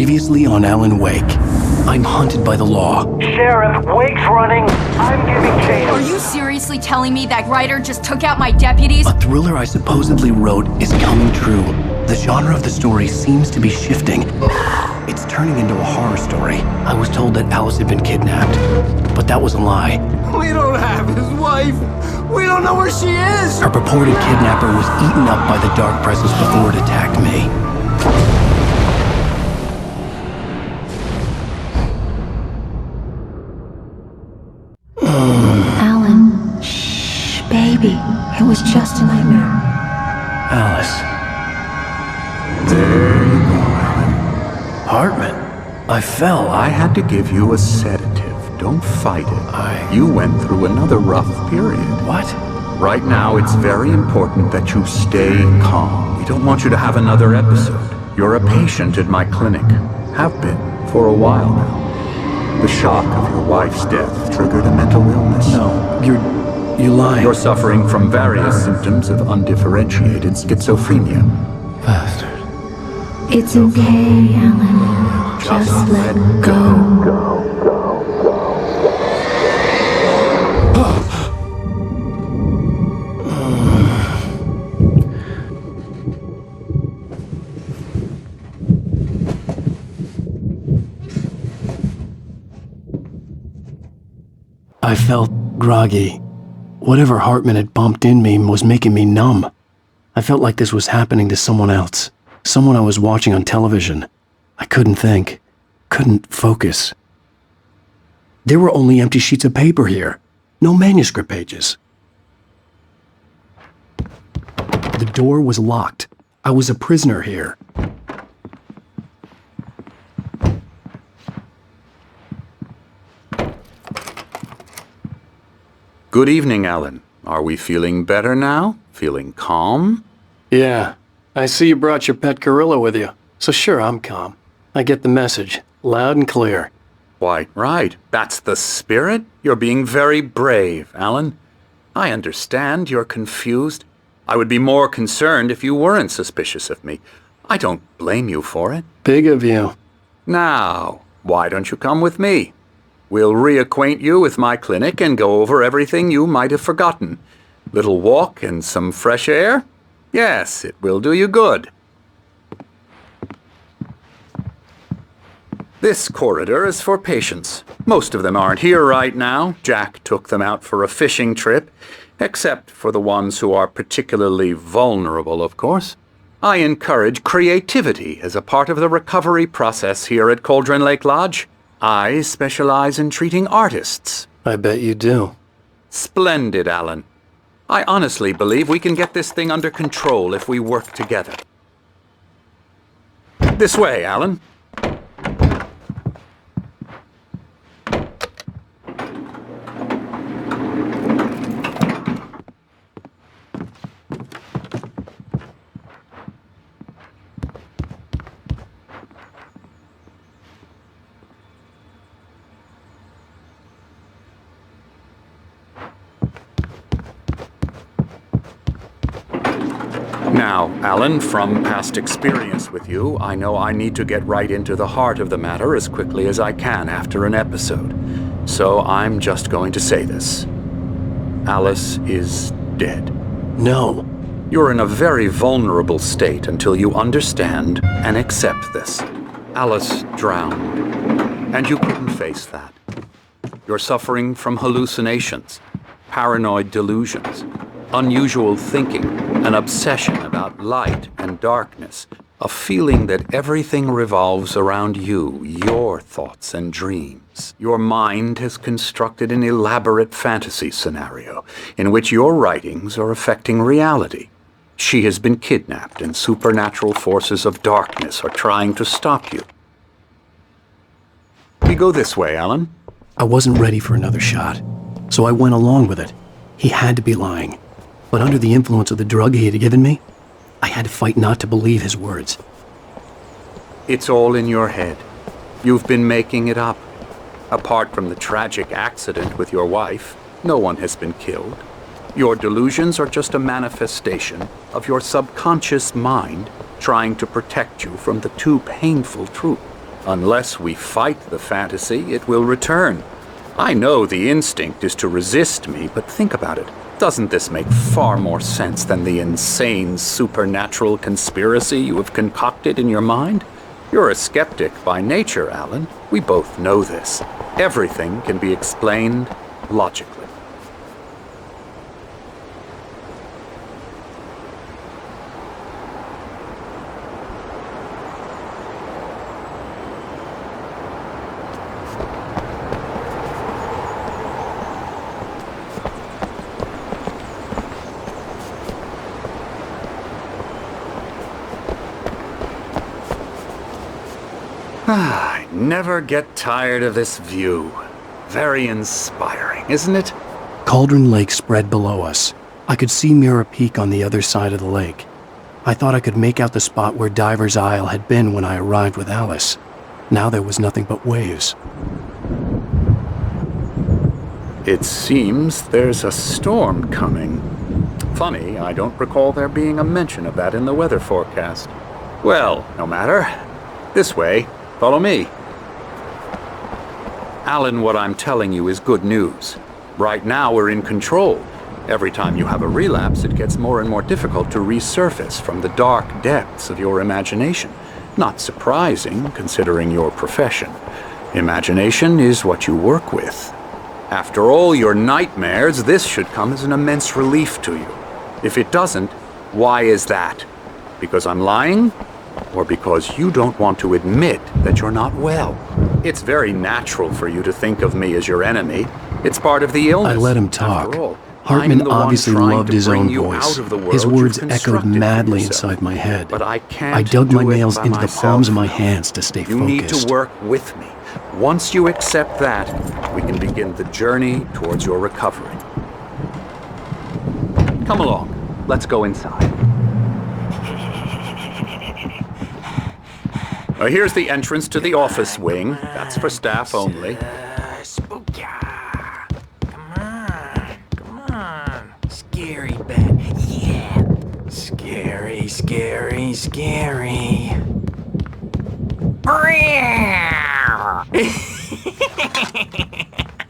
Previously on Alan Wake. I'm hunted by the law. Sheriff, Wake's running. I'm giving chase. Are you seriously telling me that writer just took out my deputies? A thriller I supposedly wrote is coming true. The genre of the story seems to be shifting. It's turning into a horror story. I was told that Alice had been kidnapped, but that was a lie. We don't have his wife. We don't know where she is. Her purported kidnapper was eaten up by the dark presence before it attacked me. Alan, shh, baby. It was just a nightmare. Alice. There you go, Alan. Hartman. I fell. I had to give you a sedative. Don't fight it. You went through another rough period. What? Right now, it's very important that you stay calm. We don't want you to have another episode. You're a patient at my clinic. Have been for a while now. The shock of your wife's death triggered a mental illness. No, you're lying. You're suffering from various symptoms of undifferentiated schizophrenia. Bastard. It's okay, Alan. Just let go. I felt groggy. Whatever Hartman had bumped in me was making me numb. I felt like this was happening to someone else. Someone I was watching on television. I couldn't think. Couldn't focus. There were only empty sheets of paper here. No manuscript pages. The door was locked. I was a prisoner here. Good evening, Alan. Are we feeling better now? Feeling calm? Yeah. I see you brought your pet gorilla with you. So sure, I'm calm. I get the message. Loud and clear. Quite right. That's the spirit. You're being very brave, Alan. I understand you're confused. I would be more concerned if you weren't suspicious of me. I don't blame you for it. Big of you. Now, why don't you come with me? We'll reacquaint you with my clinic and go over everything you might have forgotten. Little walk and some fresh air? Yes, it will do you good. This corridor is for patients. Most of them aren't here right now. Jack took them out for a fishing trip, except for the ones who are particularly vulnerable, of course. I encourage creativity as a part of the recovery process here at Cauldron Lake Lodge. I specialize in treating artists. I bet you do. Splendid, Alan. I honestly believe we can get this thing under control if we work together. This way, Alan. Now, Alan, from past experience with you, I know I need to get right into the heart of the matter as quickly as I can after an episode. So I'm just going to say this. Alice is dead. No. You're in a very vulnerable state until you understand and accept this. Alice drowned, and you couldn't face that. You're suffering from hallucinations, paranoid delusions, unusual thinking, an obsession about light and darkness, a feeling that everything revolves around you, your thoughts and dreams. Your mind has constructed an elaborate fantasy scenario in which your writings are affecting reality. She has been kidnapped and supernatural forces of darkness are trying to stop you. We go this way, Alan. I wasn't ready for another shot, so I went along with it. He had to be lying. But under the influence of the drug he had given me, I had to fight not to believe his words. It's all in your head. You've been making it up. Apart from the tragic accident with your wife, no one has been killed. Your delusions are just a manifestation of your subconscious mind trying to protect you from the too painful truth. Unless we fight the fantasy, it will return. I know the instinct is to resist me, but think about it. Doesn't this make far more sense than the insane supernatural conspiracy you have concocted in your mind? You're a skeptic by nature, Alan. We both know this. Everything can be explained logically. I never get tired of this view. Very inspiring, isn't it? Cauldron Lake spread below us. I could see Mirror Peak on the other side of the lake. I thought I could make out the spot where Diver's Isle had been when I arrived with Alice. Now there was nothing but waves. It seems there's a storm coming. Funny, I don't recall there being a mention of that in the weather forecast. Well, no matter. This way. Follow me. Alan, what I'm telling you is good news. Right now we're in control. Every time you have a relapse, it gets more and more difficult to resurface from the dark depths of your imagination. Not surprising, considering your profession. Imagination is what you work with. After all your nightmares, this should come as an immense relief to you. If it doesn't, why is that? Because I'm lying? Or because you don't want to admit that you're not well? It's very natural for you to think of me as your enemy. It's part of the illness. I let him talk. After all, Hartman I'm the one obviously trying loved to his bring own you voice. out of the world His you've words echoed constructed for madly yourself. inside my head. But I can't I dug my do it nails by into the myself. palms of my hands to stay You focused. need to work with me. Once you accept that, we can begin the journey towards your recovery. Come along. Let's go inside. Here's the entrance to the office wing. That's for staff only. Spooky. Come on. Scary bed. Yeah. Scary, scary, scary.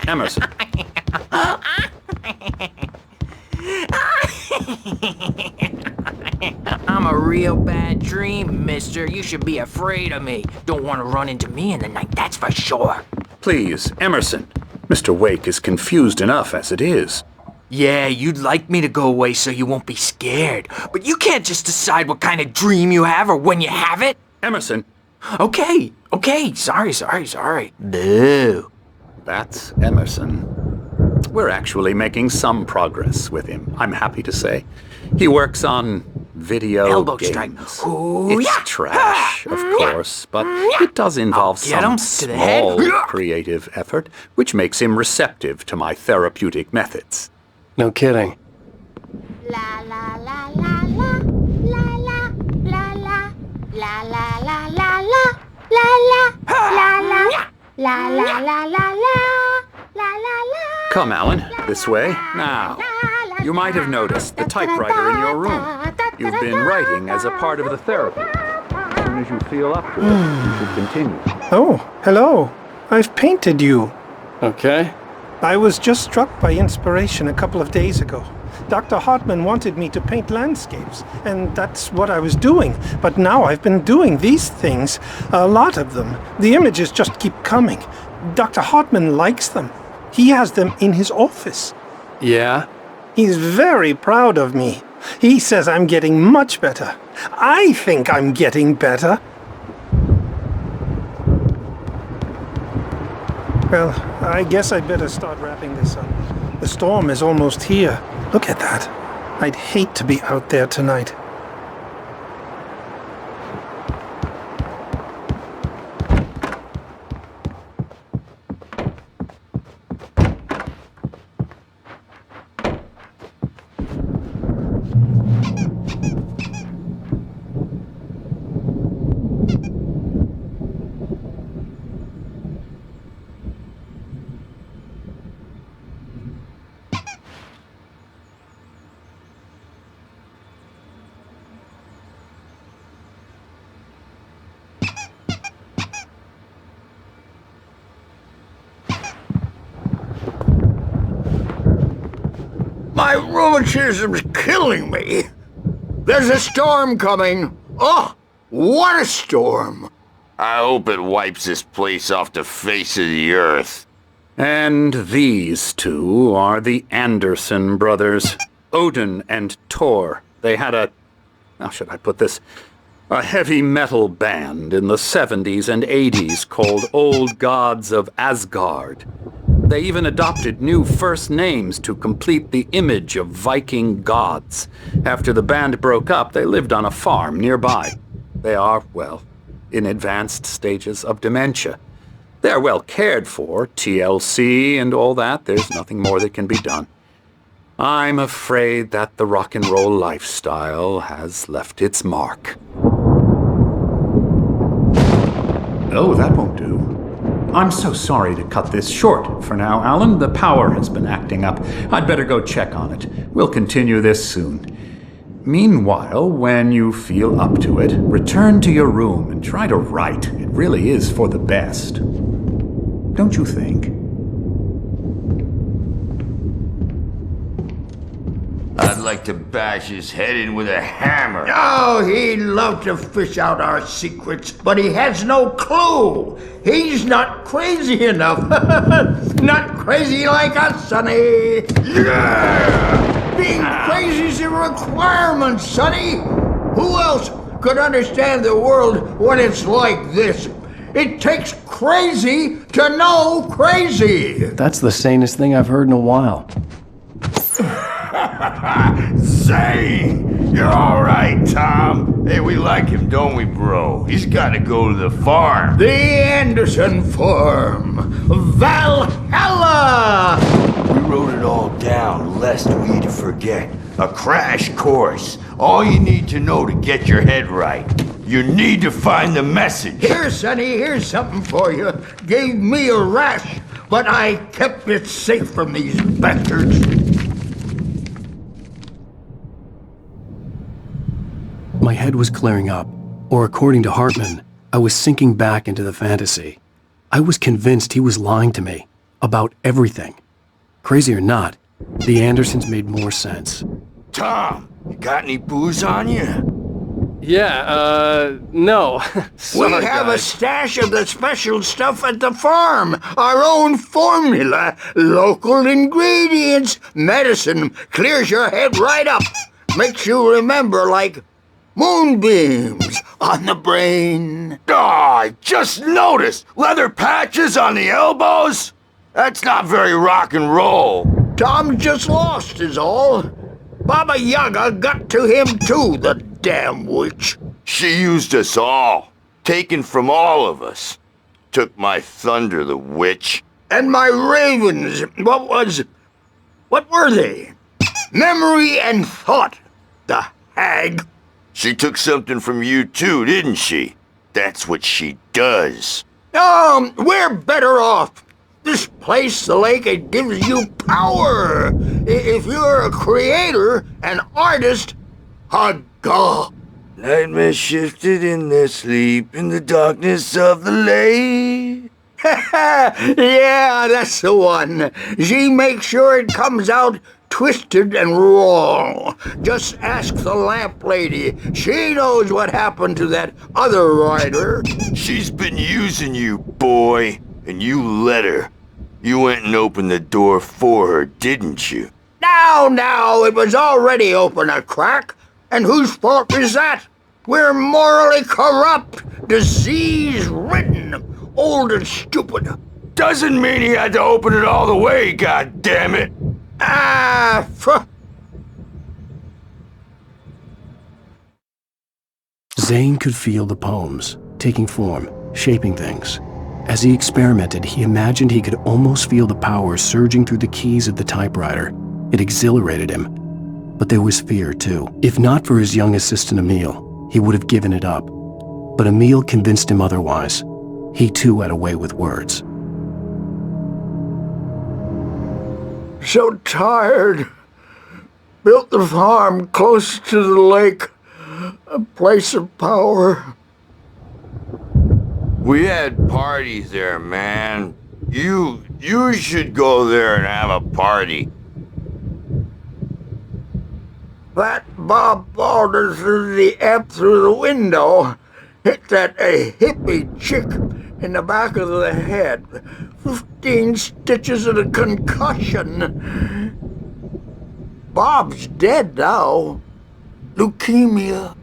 Emerson. I'm a real bad dream, mister. You should be afraid of me. Don't want to run into me in the night, that's for sure. Please, Emerson. Mr. Wake is confused enough as it is. Yeah, you'd like me to go away so you won't be scared. But you can't just decide what kind of dream you have or when you have it. Emerson. Okay. Sorry. Boo. That's Emerson. We're actually making some progress with him, I'm happy to say. He works on video Elbow games. strike. Ooh, It's yeah. trash, of course, but it does involve I'll get him some to the head. small creative effort, which makes him receptive to my therapeutic methods. No kidding. La la la la la la la la la la la la la la la la la la la. Come, Alan, this way. Now, you might have noticed the typewriter in your room. You've been writing as a part of the therapy. As soon as you feel up to it, you should continue. Oh, hello. I've painted you. Okay. I was just struck by inspiration a couple of days ago. Dr. Hartman wanted me to paint landscapes, and that's what I was doing. But now I've been doing these things, a lot of them. The images just keep coming. Dr. Hartman likes them. He has them in his office. Yeah? He's very proud of me. He says I'm getting much better. I think I'm getting better. Well, I guess I'd better start wrapping this up. The storm is almost here. Look at that. I'd hate to be out there tonight. My rheumatism's killing me. There's a storm coming. Oh, what a storm. I hope it wipes this place off the face of the earth. And these two are the Anderson brothers, Odin and Thor. They had how should I put this? A heavy metal band in the 70s and 80s called Old Gods of Asgard. They even adopted new first names to complete the image of Viking gods. After the band broke up, they lived on a farm nearby. They are, well, in advanced stages of dementia. They're well cared for, TLC and all that. There's nothing more that can be done. I'm afraid that the rock and roll lifestyle has left its mark. Oh, that won't do. I'm so sorry to cut this short for now, Alan. The power has been acting up. I'd better go check on it. We'll continue this soon. Meanwhile, when you feel up to it, return to your room and try to write. It really is for the best. Don't you think? I'd like to bash his head in with a hammer. Oh, he'd love to fish out our secrets, but he has no clue. He's not crazy enough. Not crazy like us, Sonny. Yeah! Being crazy's a requirement, Sonny. Who else could understand the world when it's like this? It takes crazy to know crazy. That's the sanest thing I've heard in a while. Zane! You're alright, Tom. Hey, we like him, don't we, bro? He's gotta go to the farm. The Anderson farm. Valhalla! We wrote it all down, lest we'd forget. A crash course. All you need to know to get your head right. You need to find the message. Here, Sonny, here's something for you. Gave me a rash, but I kept it safe from these bastards. My head was clearing up, or according to Hartman, I was sinking back into the fantasy. I was convinced he was lying to me about everything. Crazy or not, the Andersons made more sense. Tom, you got any booze on you? Yeah, no. Sorry, We have guys. a stash of the special stuff at the farm. Our own formula, local ingredients, medicine, clears your head right up. Makes you remember like moonbeams on the brain. Oh, I just noticed! Leather patches on the elbows? That's not very rock and roll. Tom just lost is all. Baba Yaga got to him too, the damn witch. She used us all. Taken from all of us. Took my thunder, the witch. And my ravens, what were they? Memory and thought, the hag. She took something from you too, didn't she? That's what she does. We're better off. This place, the lake, it gives you power. If you're a creator, an artist, God. Nightmares shifted in their sleep in the darkness of the lake. Yeah, that's the one. She makes sure it comes out twisted and raw. Just ask the lamp lady. She knows what happened to that other rider. She's been using you, boy, and you let her. You went and opened the door for her, didn't you? Now, it was already open a crack. And whose fault is that? We're morally corrupt, disease-ridden, old and stupid. Doesn't mean he had to open it all the way, goddammit. Zane could feel the poems, taking form, shaping things. As he experimented, he imagined he could almost feel the power surging through the keys of the typewriter. It exhilarated him. But there was fear, too. If not for his young assistant Emil, he would have given it up. But Emil convinced him otherwise. He too had a way with words. So tired. Built the farm close to the lake. A place of power. We had parties there, man. You should go there and have a party. That Bob Balders threw the app through the window. Hit that a hippie chick in the back of the head. 15 stitches and a concussion. Bob's dead now. Leukemia.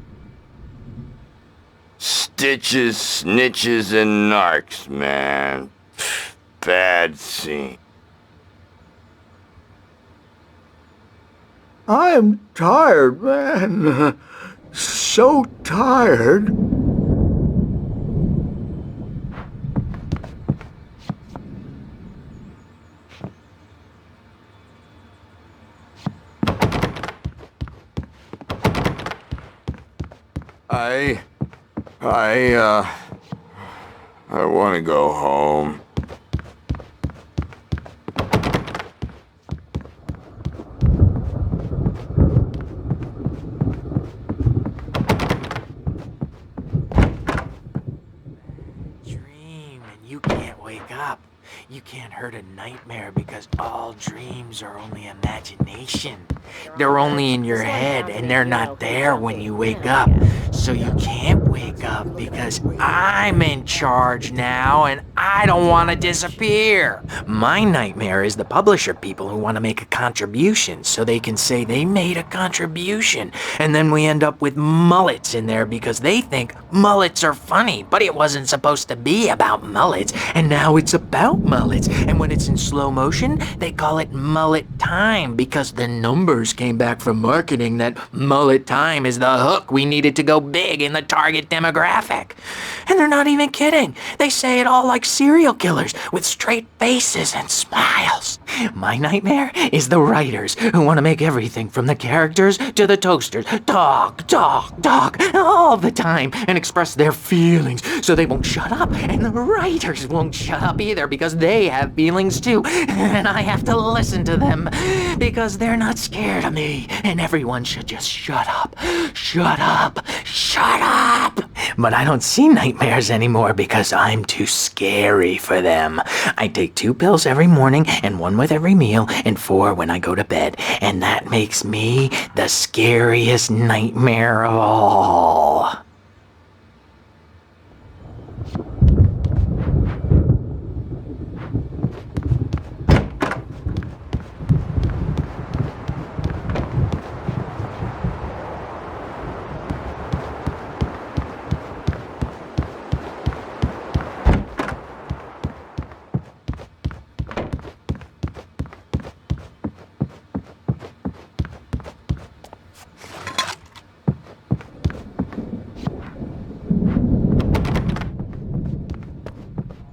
Stitches, snitches, and narcs, man. Bad scene. I am tired, man. So tired. I want to go home. Dream, and you can't wake up. You can't hurt a nightmare because all dreams are only imagination. They're only in your head and they're not there when you wake up. So you can't wake up because I'm in charge now and I don't want to disappear. My nightmare is the publisher people who want to make a contribution so they can say they made a contribution. And then we end up with mullets in there because they think mullets are funny, but it wasn't supposed to be about mullets. And now it's about mullets. And when it's in slow motion, they call it mullet time because the numbers came back from marketing that mullet time is the hook we needed to go big in the target demographic. And they're not even kidding. They say it all like serial killers with straight faces and smiles. My nightmare is the writers who want to make everything from the characters to the toasters talk all the time and express their feelings so they won't shut up. And the writers won't shut up either because they have feelings too. And I have to listen to them because they're not scared of me. And everyone should just shut up. Shut up. Shut up. But I don't see nightmares anymore because I'm too scary for them. I take 2 pills every morning and 1 with every meal and 4 when I go to bed. And that makes me the scariest nightmare of all.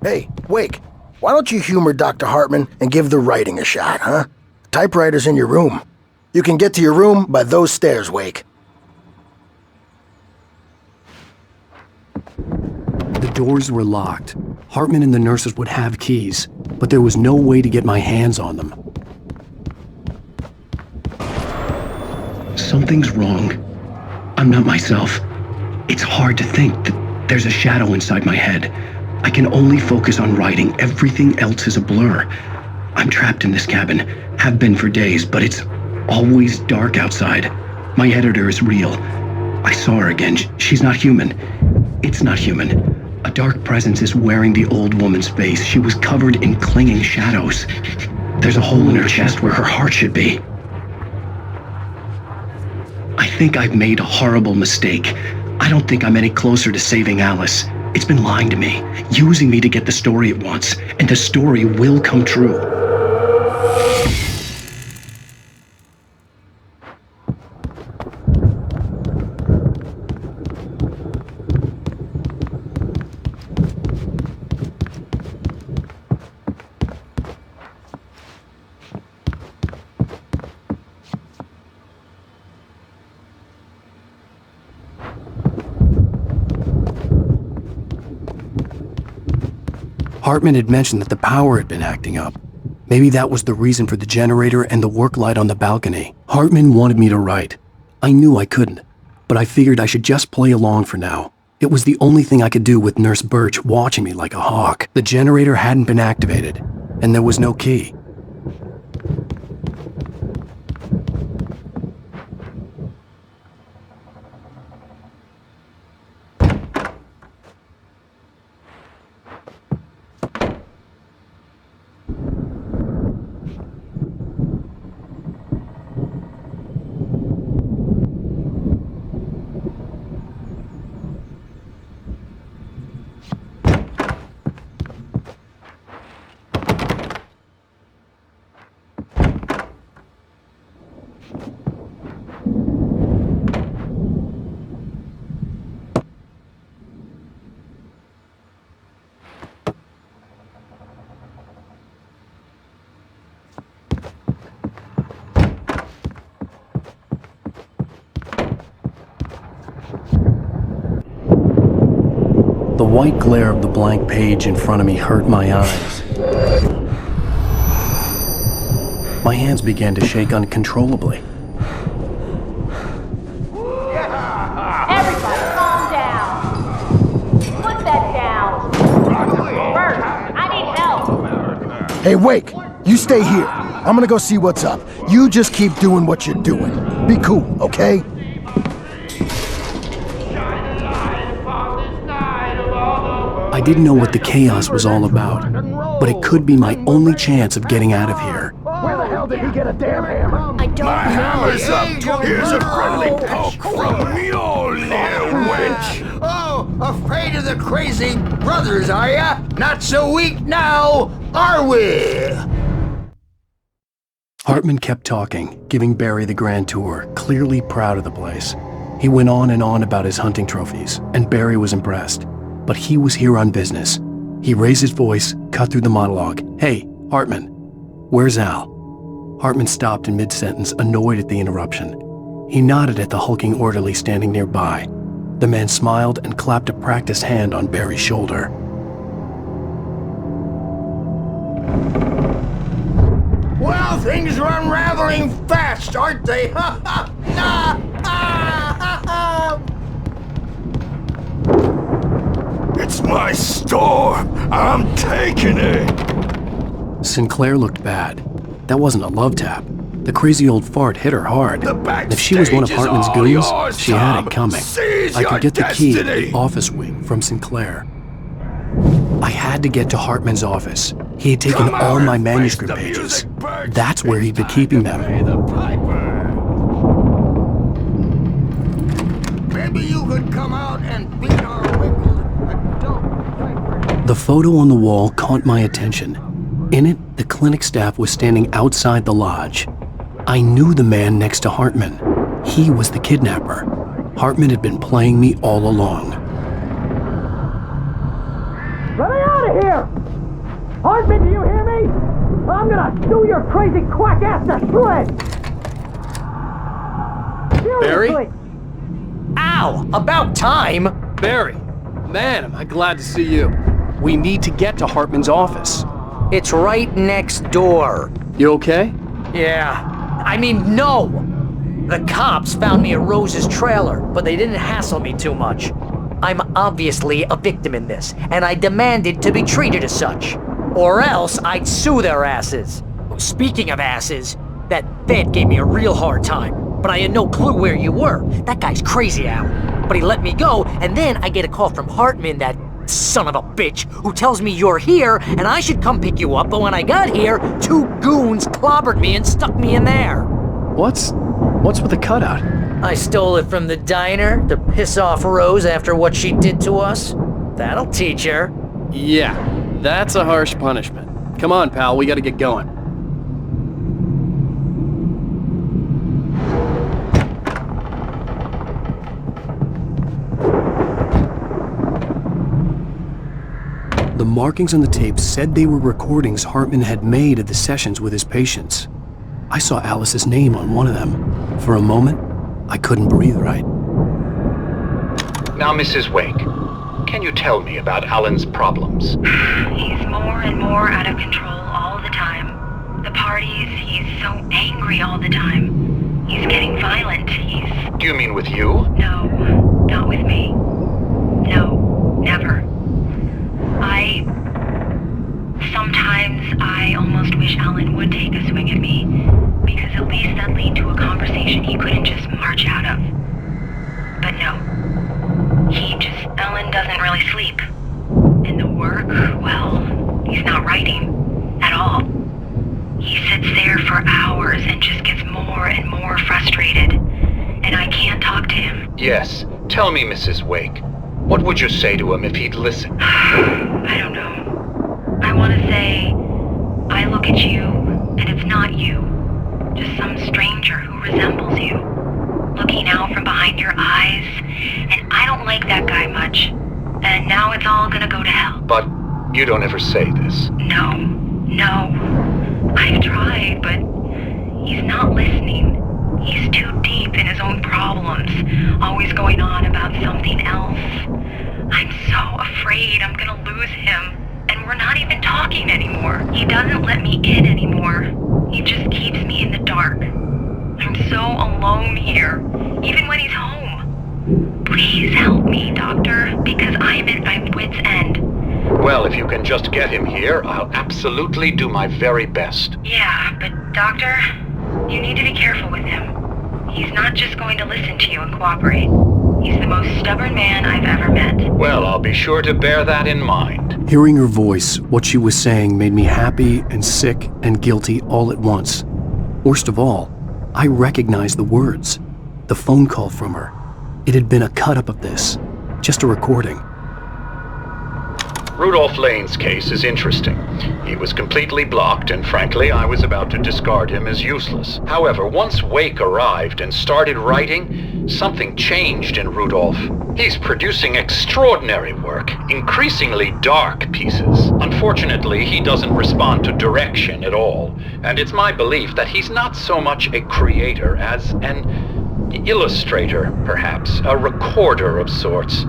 Hey, Wake, why don't you humor Dr. Hartman and give the writing a shot, huh? The typewriter's in your room. You can get to your room by those stairs, Wake. The doors were locked. Hartman and the nurses would have keys, but there was no way to get my hands on them. Something's wrong. I'm not myself. It's hard to think that there's a shadow inside my head. I can only focus on writing. Everything else is a blur. I'm trapped in this cabin, have been for days, but it's always dark outside. My editor is real. I saw her again. She's not human. It's not human. A dark presence is wearing the old woman's face. She was covered in clinging shadows. There's a hole in her chest where her heart should be. I think I've made a horrible mistake. I don't think I'm any closer to saving Alice. It's been lying to me, using me to get the story it wants, and the story will come true. Hartman had mentioned that the power had been acting up. Maybe that was the reason for the generator and the work light on the balcony. Hartman wanted me to write. I knew I couldn't, but I figured I should just play along for now. It was the only thing I could do with Nurse Birch watching me like a hawk. The generator hadn't been activated, and there was no key. white glare of the blank page in front of me hurt my eyes. My hands began to shake uncontrollably. Everybody, calm down. Put that down. First, I need help. Hey, Wake, you stay here. I'm gonna go see what's up. You just keep doing what you're doing. Be cool, okay? I didn't know what the chaos was all about, but it could be my only chance of getting out of here. Where the hell did he get a damn hammer? I don't My hammer's up. Here's a friendly Oh. poke from Mjolnir, wench. Oh, afraid of the crazy brothers, are ya? Not so weak now, are we? Hartman kept talking, giving Barry the grand tour, clearly proud of the place. He went on and on about his hunting trophies, and Barry was impressed. But he was here on business. He raised his voice, cut through the monologue. Hey, Hartman, where's Al? Hartman stopped in mid-sentence, annoyed at the interruption. He nodded at the hulking orderly standing nearby. The man smiled and clapped a practiced hand on Barry's shoulder. Well, things are unraveling fast, aren't they? Ha ha! Nah! Ah, ha, ha. It's my store. I'm taking it. Sinclair looked bad. That wasn't a love tap. The crazy old fart hit her hard. The And if she was one of backstage is Hartman's all goons, yours, she had Tom. it coming. Seize I your could get the key to destiny. the office wing from Sinclair. I had to get to Hartman's office. He had taken Come out all and my face manuscript the pages. music birds. That's where he'd been keeping them. Pay the piper. Maybe you could come out and beat our wrinkled adult. The photo on the wall caught my attention. In it, the clinic staff was standing outside the lodge. I knew the man next to Hartman. He was the kidnapper. Hartman had been playing me all along. Let me out of here! Hartman, do you hear me? I'm gonna sue your crazy quack ass to shreds! Barry? Seriously! Ow! About time! Barry, man, am I glad to see you. We need to get to Hartman's office. It's right next door. You okay? Yeah. I mean, no! The cops found me at Rose's trailer, but they didn't hassle me too much. I'm obviously a victim in this, and I demanded to be treated as such. Or else I'd sue their asses. Speaking of asses, that Fed gave me a real hard time, but I had no clue where you were. That guy's crazy, Al. But he let me go, and then I get a call from Hartman, that son of a bitch, who tells me you're here and I should come pick you up, but when I got here, 2 goons clobbered me and stuck me in there. What's with the cutout? I stole it from the diner to piss off Rose after what she did to us. That'll teach her. Yeah, that's a harsh punishment. Come on, pal, we gotta get going. The markings on the tape said they were recordings Hartman had made of the sessions with his patients. I saw Alice's name on one of them. For a moment, I couldn't breathe right. Now, Mrs. Wake, can you tell me about Alan's problems? He's more and more out of control all the time. The parties, he's so angry all the time. He's getting violent. Do you mean with you? No, not with me. No, never. Sometimes I almost wish Alan would take a swing at me, because at least that'd lead to a conversation he couldn't just march out of. But no. Alan doesn't really sleep. And the work, well, he's not writing at all. He sits there for hours and just gets more and more frustrated. And I can't talk to him. Yes. Tell me, Mrs. Wake. What would you say to him if he'd listen? I don't know. I want to say, I look at you, and it's not you. Just some stranger who resembles you. Looking out from behind your eyes, and I don't like that guy much. And now it's all gonna go to hell. But you don't ever say this. No. I've tried, but he's not listening. He's too deep in his own problems, always going on about something else. I'm so afraid talking anymore. He doesn't let me in anymore. He just keeps me in the dark. I'm so alone here, even when he's home. Please help me, Doctor, because I'm at my wit's end. Well, if you can just get him here, I'll absolutely do my very best. Yeah, but Doctor, you need to be careful with him. He's not just going to listen to you and cooperate. He's the most stubborn man I've ever met. Well, I'll be sure to bear that in mind. Hearing her voice, what she was saying made me happy and sick and guilty all at once. Worst of all, I recognized the words. The phone call from her. It had been a cut-up of this. Just a recording. Rudolph Lane's case is interesting. He was completely blocked, and frankly, I was about to discard him as useless. However, once Wake arrived and started writing, something changed in Rudolph. He's producing extraordinary work, increasingly dark pieces. Unfortunately, he doesn't respond to direction at all, and it's my belief that he's not so much a creator as an illustrator, perhaps, a recorder of sorts.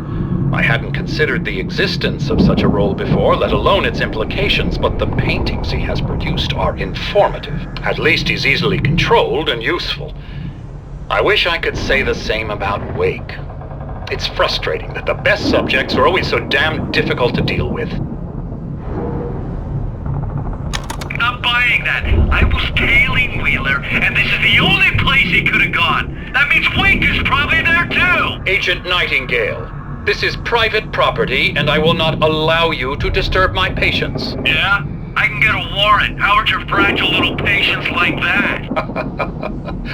I hadn't considered the existence of such a role before, let alone its implications, but the paintings he has produced are informative. At least he's easily controlled and useful. I wish I could say the same about Wake. It's frustrating that the best subjects are always so damn difficult to deal with. Not buying that. I was tailing Wheeler, and this is the only place he could have gone. That means Wake is probably there too! Agent Nightingale, this is private property, and I will not allow you to disturb my patients. Yeah? I can get a warrant. How would your fragile little patients like that?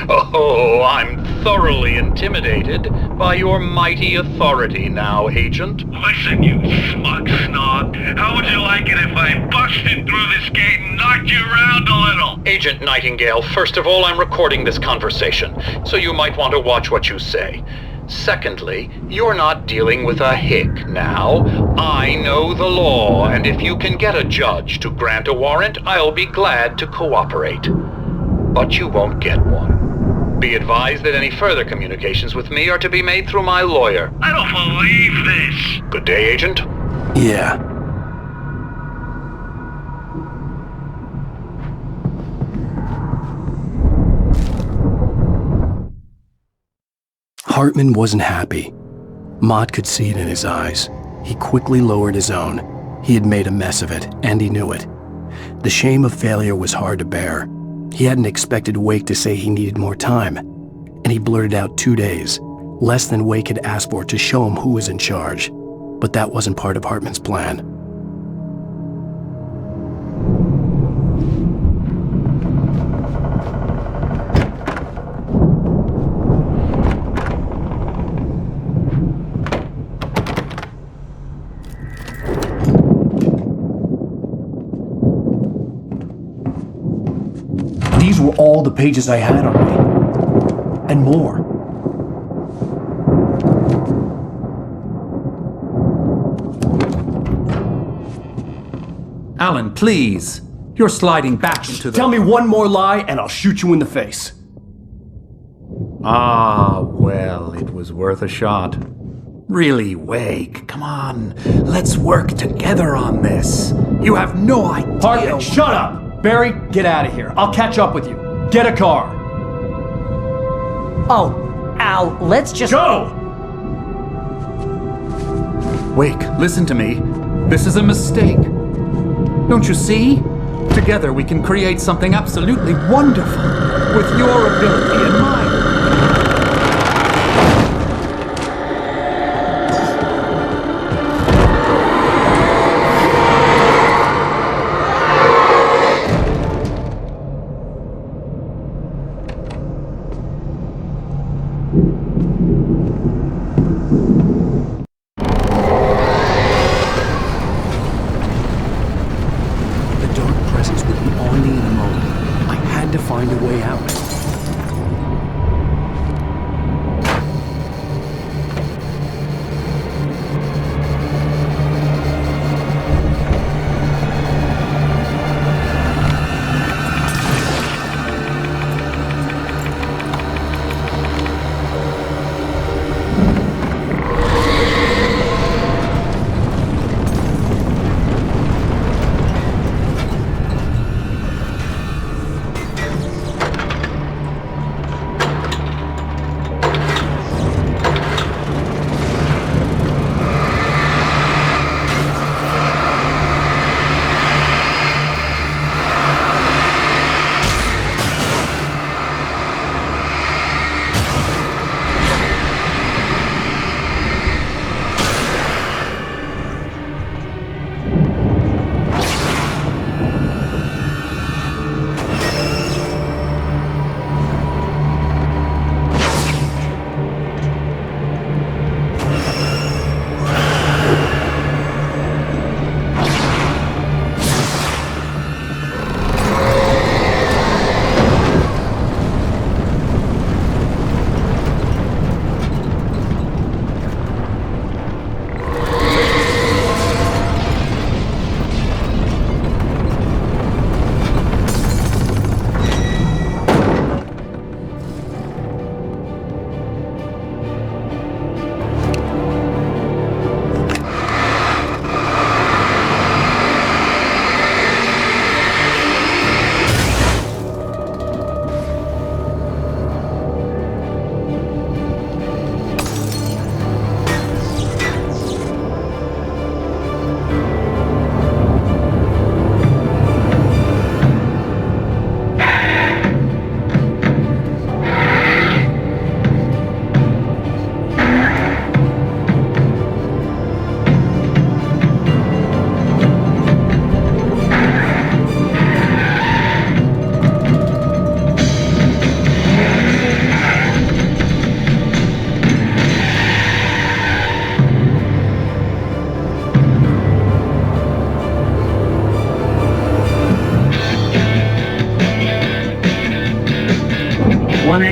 Oh, I'm thoroughly intimidated by your mighty authority now, Agent. Listen, you smug snob. How would you like it if I busted through this gate and knocked you around a little? Agent Nightingale, first of all, I'm recording this conversation, so you might want to watch what you say. Secondly, you're not dealing with a hick now. I know the law, and if you can get a judge to grant a warrant, I'll be glad to cooperate. But you won't get one. Be advised that any further communications with me are to be made through my lawyer. I don't believe this. Good day, Agent. Yeah. Hartman wasn't happy. Mott could see it in his eyes. He quickly lowered his own. He had made a mess of it, and he knew it. The shame of failure was hard to bear. He hadn't expected Wake to say he needed more time, and he blurted out 2 days, less than Wake had asked for to show him who was in charge. But that wasn't part of Hartman's plan. These were all the pages I had on me. And more. Alan, please. You're sliding back into the... Tell me one more lie and I'll shoot you in the face. Ah, well, it was worth a shot. Really, Wake, come on. Let's work together on this. You have no idea... Hartman, shut up! Barry, get out of here. I'll catch up with you. Get a car. Oh, Al, let's just... Go! Wake, listen to me. This is a mistake. Don't you see? Together we can create something absolutely wonderful. With your ability and mine.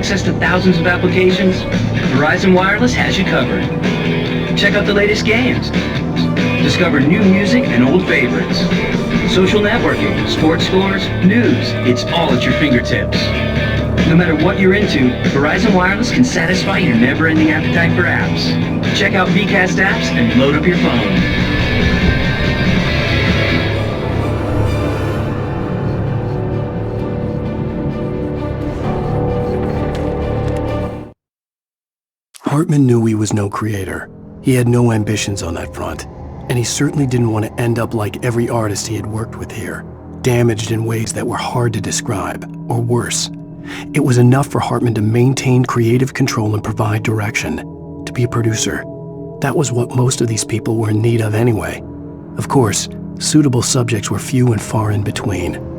access to thousands of applications? Verizon Wireless has you covered. Check out the latest games. Discover new music and old favorites. Social networking, sports scores, news, it's all at your fingertips. No matter what you're into, Verizon Wireless can satisfy your never-ending appetite for apps. Check out VCast apps and load up your phone. Hartman knew he was no creator. He had no ambitions on that front, and he certainly didn't want to end up like every artist he had worked with here, damaged in ways that were hard to describe, or worse. It was enough for Hartman to maintain creative control and provide direction, to be a producer. That was what most of these people were in need of anyway. Of course, suitable subjects were few and far in between.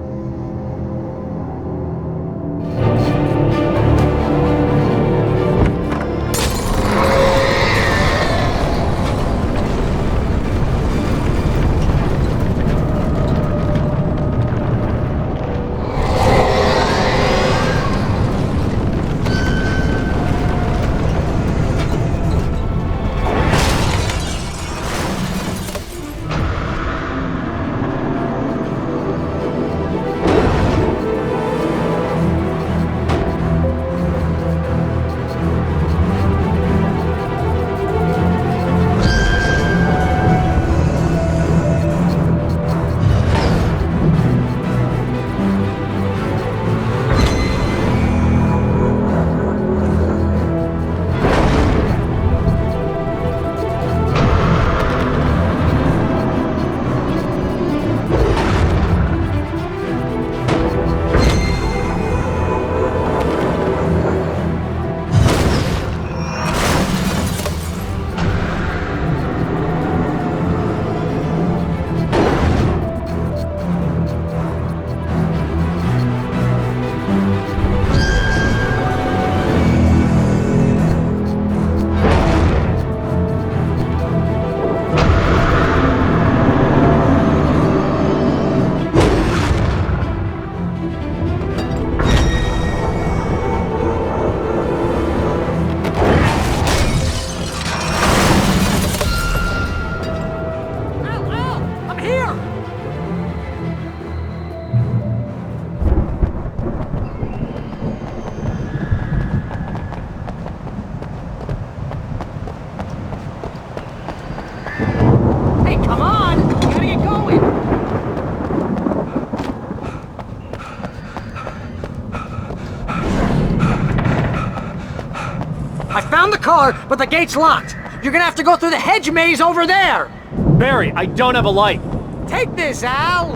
But the gate's locked. You're gonna have to go through the hedge maze over there. Barry, I don't have a light. Take this, Al.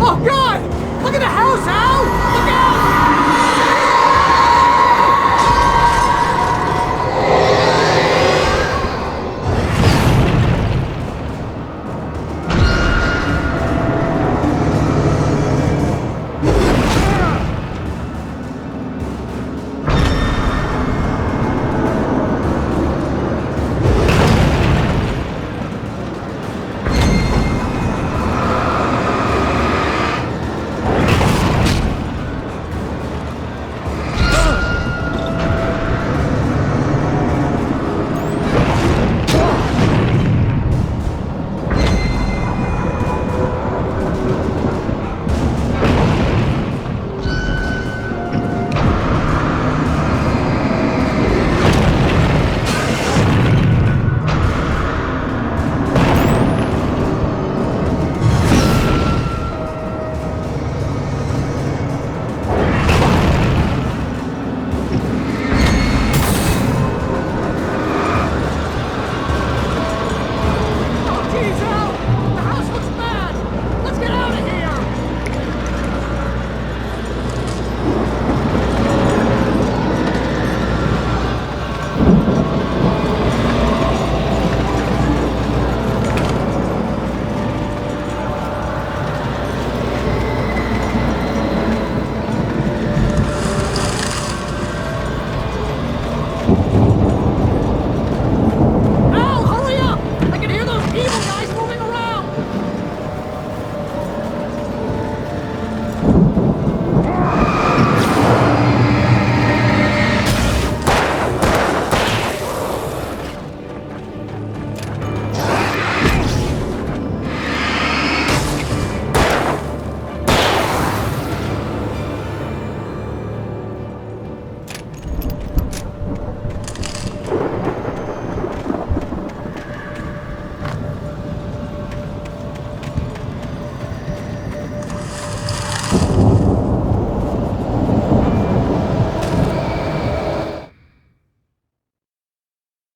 Oh, God! Look at the house, Al! Look out!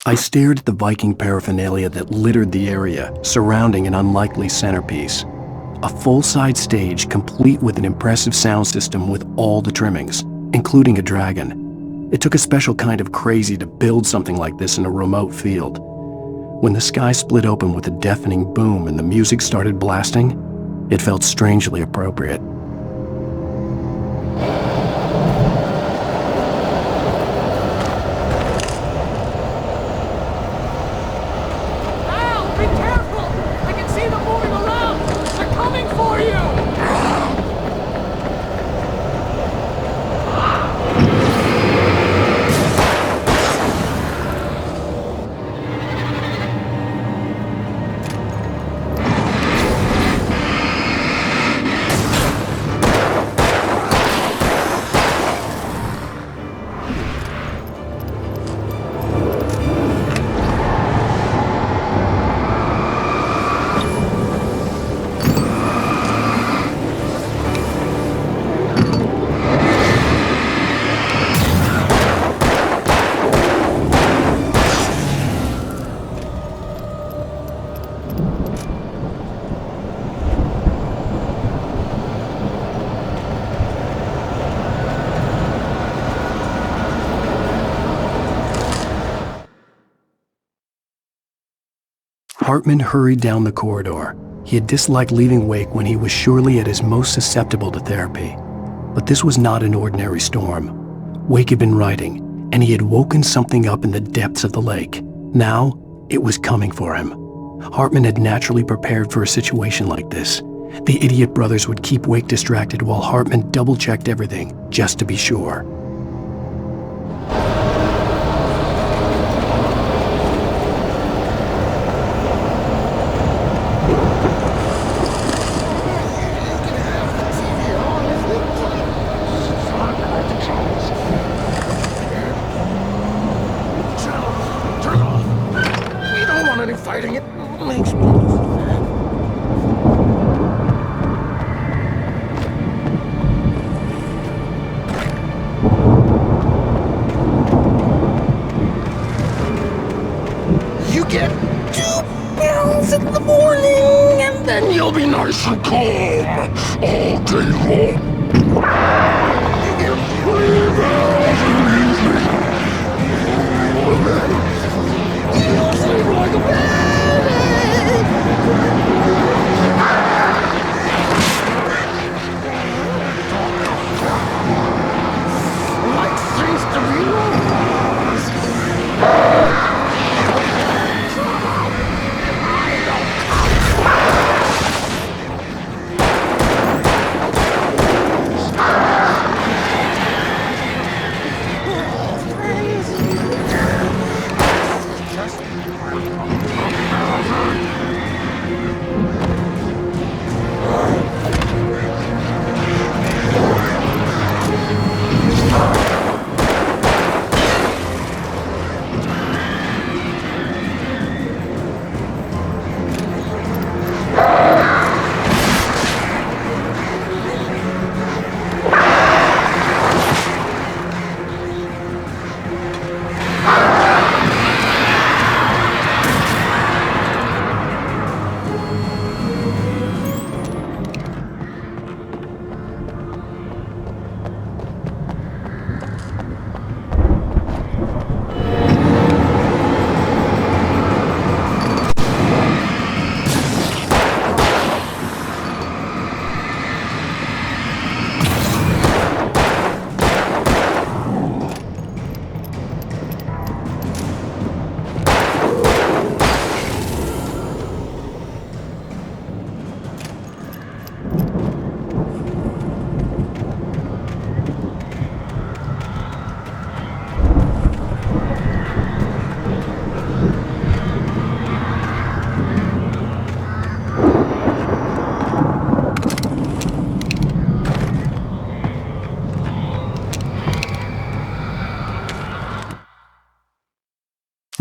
I stared at the Viking paraphernalia that littered the area, surrounding an unlikely centerpiece. A full-size stage complete with an impressive sound system with all the trimmings, including a dragon. It took a special kind of crazy to build something like this in a remote field. When the sky split open with a deafening boom and the music started blasting, it felt strangely appropriate. Hartman hurried down the corridor. He had disliked leaving Wake when he was surely at his most susceptible to therapy. But this was not an ordinary storm. Wake had been writing, and he had woken something up in the depths of the lake. Now, it was coming for him. Hartman had naturally prepared for a situation like this. The idiot brothers would keep Wake distracted while Hartman double-checked everything, just to be sure.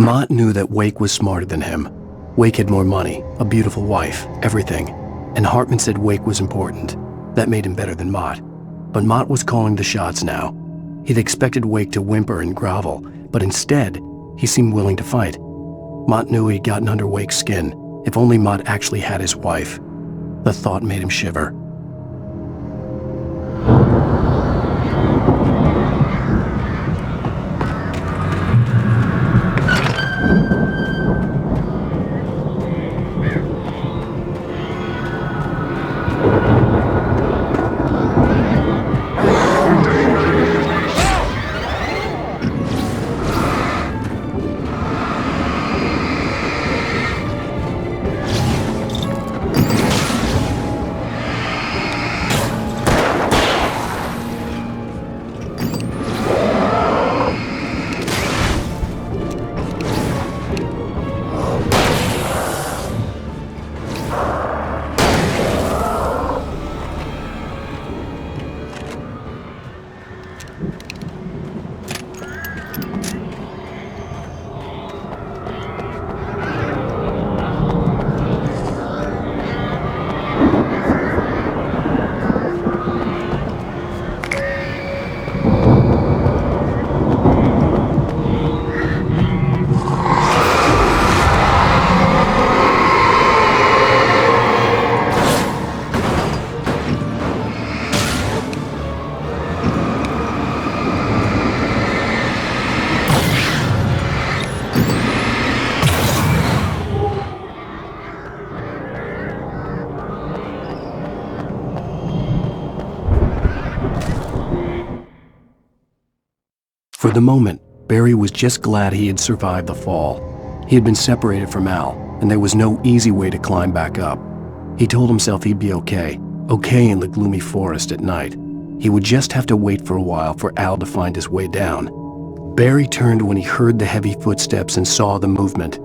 Mott knew that Wake was smarter than him. Wake had more money, a beautiful wife, everything. And Hartman said Wake was important. That made him better than Mott. But Mott was calling the shots now. He'd expected Wake to whimper and grovel, but instead, He seemed willing to fight. Mott knew he'd gotten under Wake's skin. If only Mott actually had his wife. The thought made him shiver. For the moment, Barry was just glad he had survived the fall. He had been separated from Al, and there was no easy way to climb back up. He told himself he'd be okay in the gloomy forest at night. He would just have to wait for a while for Al to find his way down. Barry turned when he heard the heavy footsteps and saw the movement.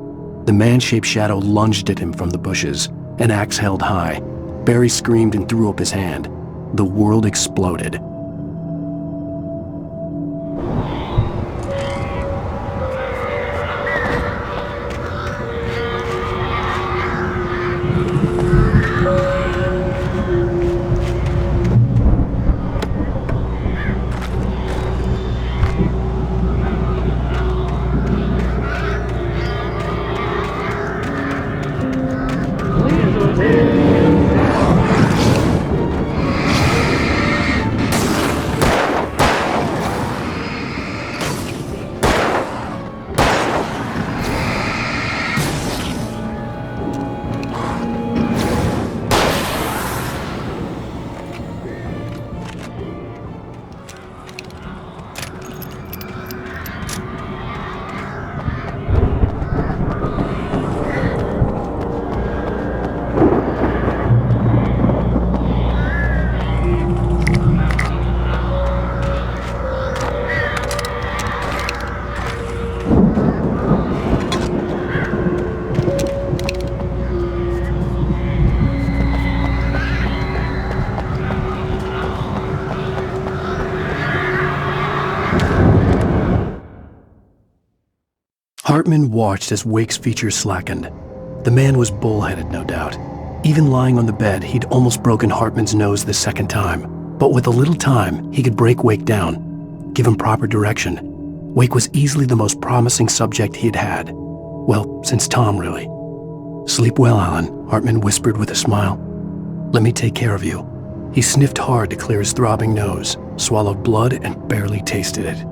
The man-shaped shadow lunged at him from the bushes, an axe held high. Barry screamed and threw up his hand. The world exploded. Hartman watched as Wake's features slackened. The man was bullheaded, no doubt. Even lying on the bed, he'd almost broken Hartman's nose the second time. But with a little time, he could break Wake down, give him proper direction. Wake was easily the most promising subject he'd had. Well, since Tom, really. "Sleep well, Alan," Hartman whispered with a smile. "Let me take care of you." He sniffed hard to clear his throbbing nose, swallowed blood, and barely tasted it.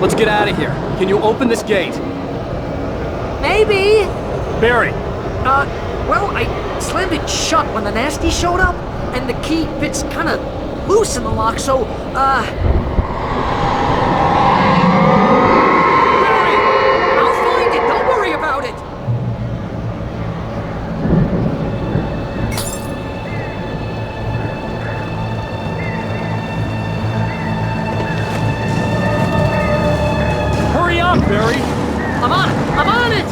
Let's get out of here. Can you open this gate? Maybe. Barry. Well, I slammed it shut when the nasty showed up, and the key fits kind of loose in the lock, so, Barry! I'll find it, don't worry about it! Hurry up, Barry! I'm on it! I'm on it!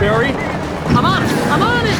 Barry. I'm on it! I'm on it!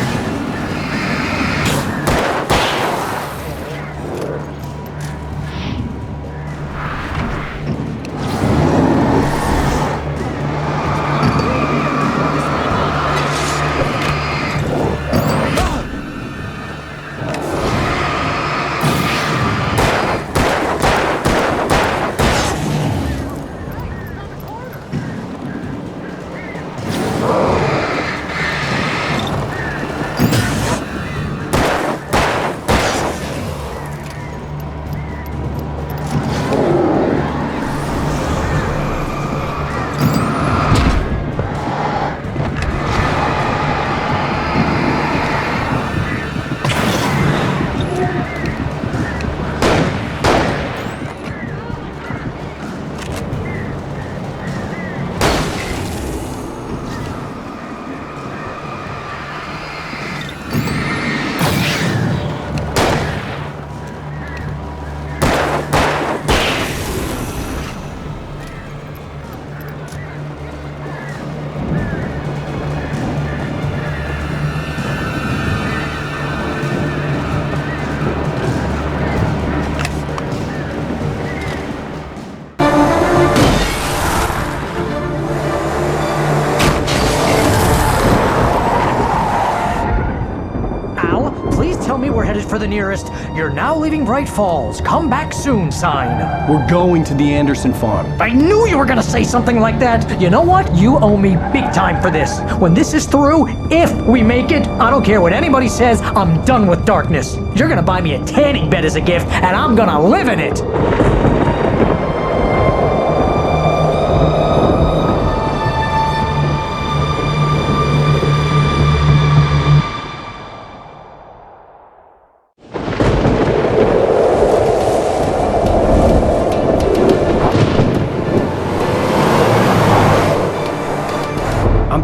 We're headed for the nearest "You're now leaving Bright Falls. Come back soon" sign. We're going to the Anderson farm. I knew you were gonna say something like that. You know what? You owe me big time for this. When this is through, if we make it, I don't care what anybody says, I'm done with darkness. You're gonna buy me a tanning bed as a gift, and I'm gonna live in it.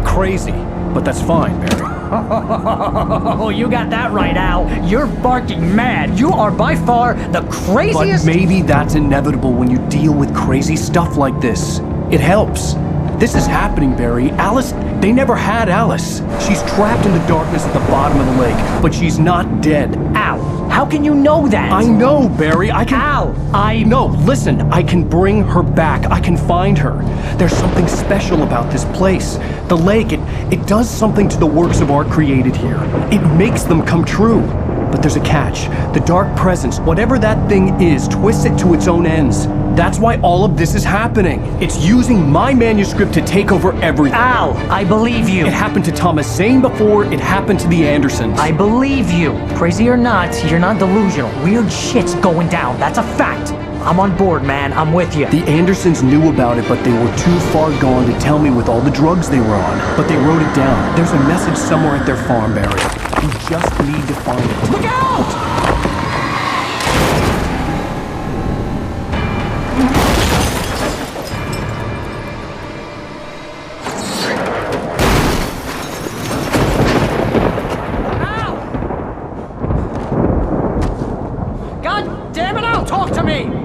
Crazy, but that's fine, Barry. Oh, you got that right, Al. You're barking mad. You are by far the craziest— But maybe that's inevitable when you deal with crazy stuff like this. It helps. This is happening, Barry. Alice, they never had Alice. She's trapped in the darkness at the bottom of the lake, but she's not dead. Al, how can you know that? I know, Barry. I can— Al, No, listen. I can bring her back. I can find her. There's something special about this place. The lake, it does something to the works of art created here. It makes them come true. But there's a catch. The dark presence, whatever that thing is, twists it to its own ends. That's why all of this is happening. It's using my manuscript to take over everything. Al, I believe you. It happened to Thomas Zane before, it happened to the Andersons. I believe you. Crazy or not, you're not delusional. Weird shit's going down. That's a fact. I'm on board, man. I'm with you. The Andersons knew about it, but they were too far gone to tell me with all the drugs they were on. But they wrote it down. There's a message somewhere at their farm, Barry. We just need to find it. Look out! God damn it, Al! Talk to me!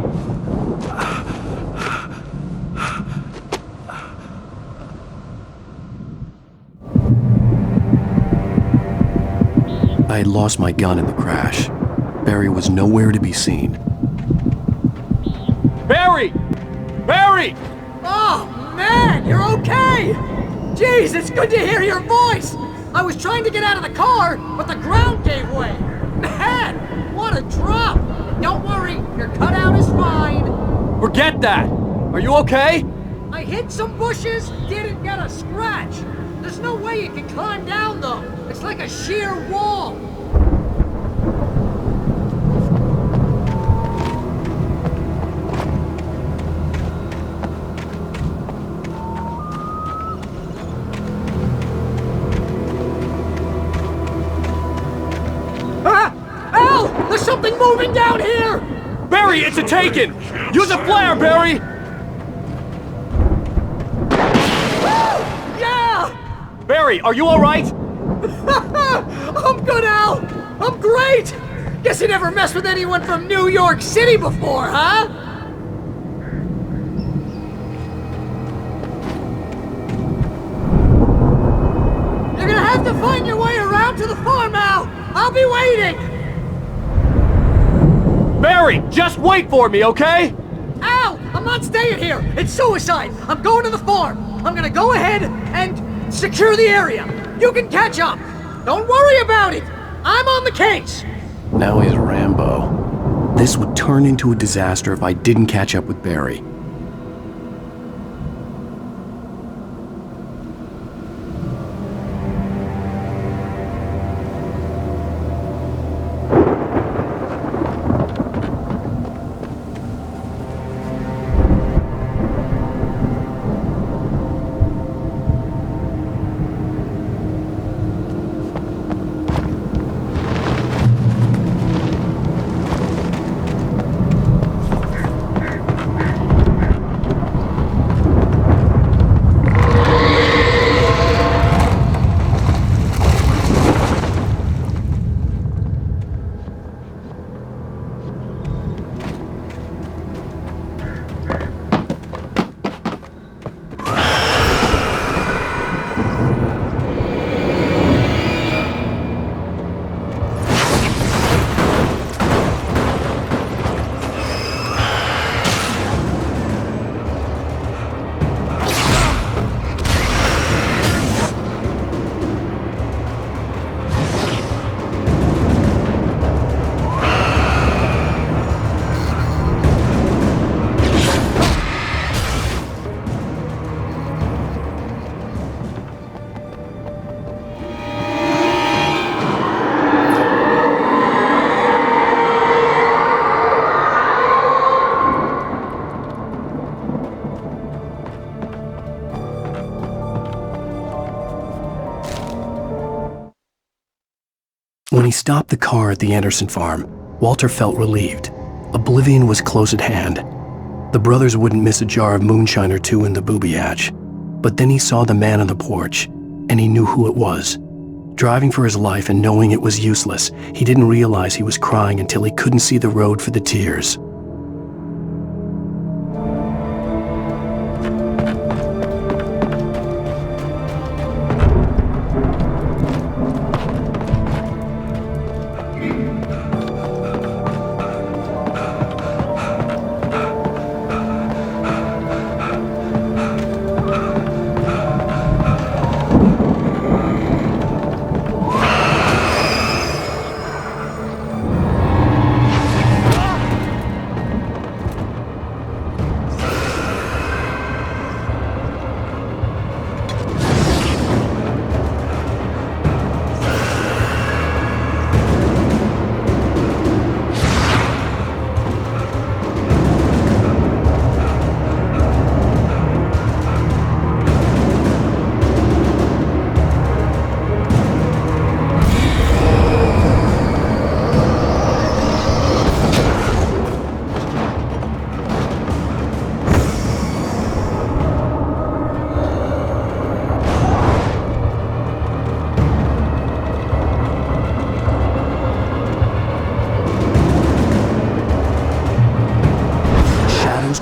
I had lost my gun in the crash. Barry was nowhere to be seen. Barry! Barry! Oh, man, you're okay! Jeez, it's good to hear your voice! I was trying to get out of the car, but the ground gave way. Man, what a drop! Don't worry, your cutout is fine. Forget that! Are you okay? I hit some bushes, didn't get a scratch. There's no way you can climb down, though. It's like a sheer wall. Al! There's something moving down here! Barry, it's a taken! Use a flare, Barry! Yeah! Barry, are you alright? I'm good, Al! I'm great! Guess you never messed with anyone from New York City before, huh? find your way around to the farm, Al! I'll be waiting! Barry, just wait for me, okay? Al! I'm not staying here! It's suicide! I'm going to the farm! I'm gonna go ahead and secure the area! You can catch up! Don't worry about it! I'm on the case! Now he's Rambo. This would turn into a disaster if I didn't catch up with Barry. When he stopped the car at the Anderson farm, Walter felt relieved. Oblivion was close at hand. The brothers wouldn't miss a jar of moonshine or two in the booby hatch. But then he saw the man on the porch, and he knew who it was. Driving for his life and knowing it was useless, he didn't realize he was crying until he couldn't see the road for the tears.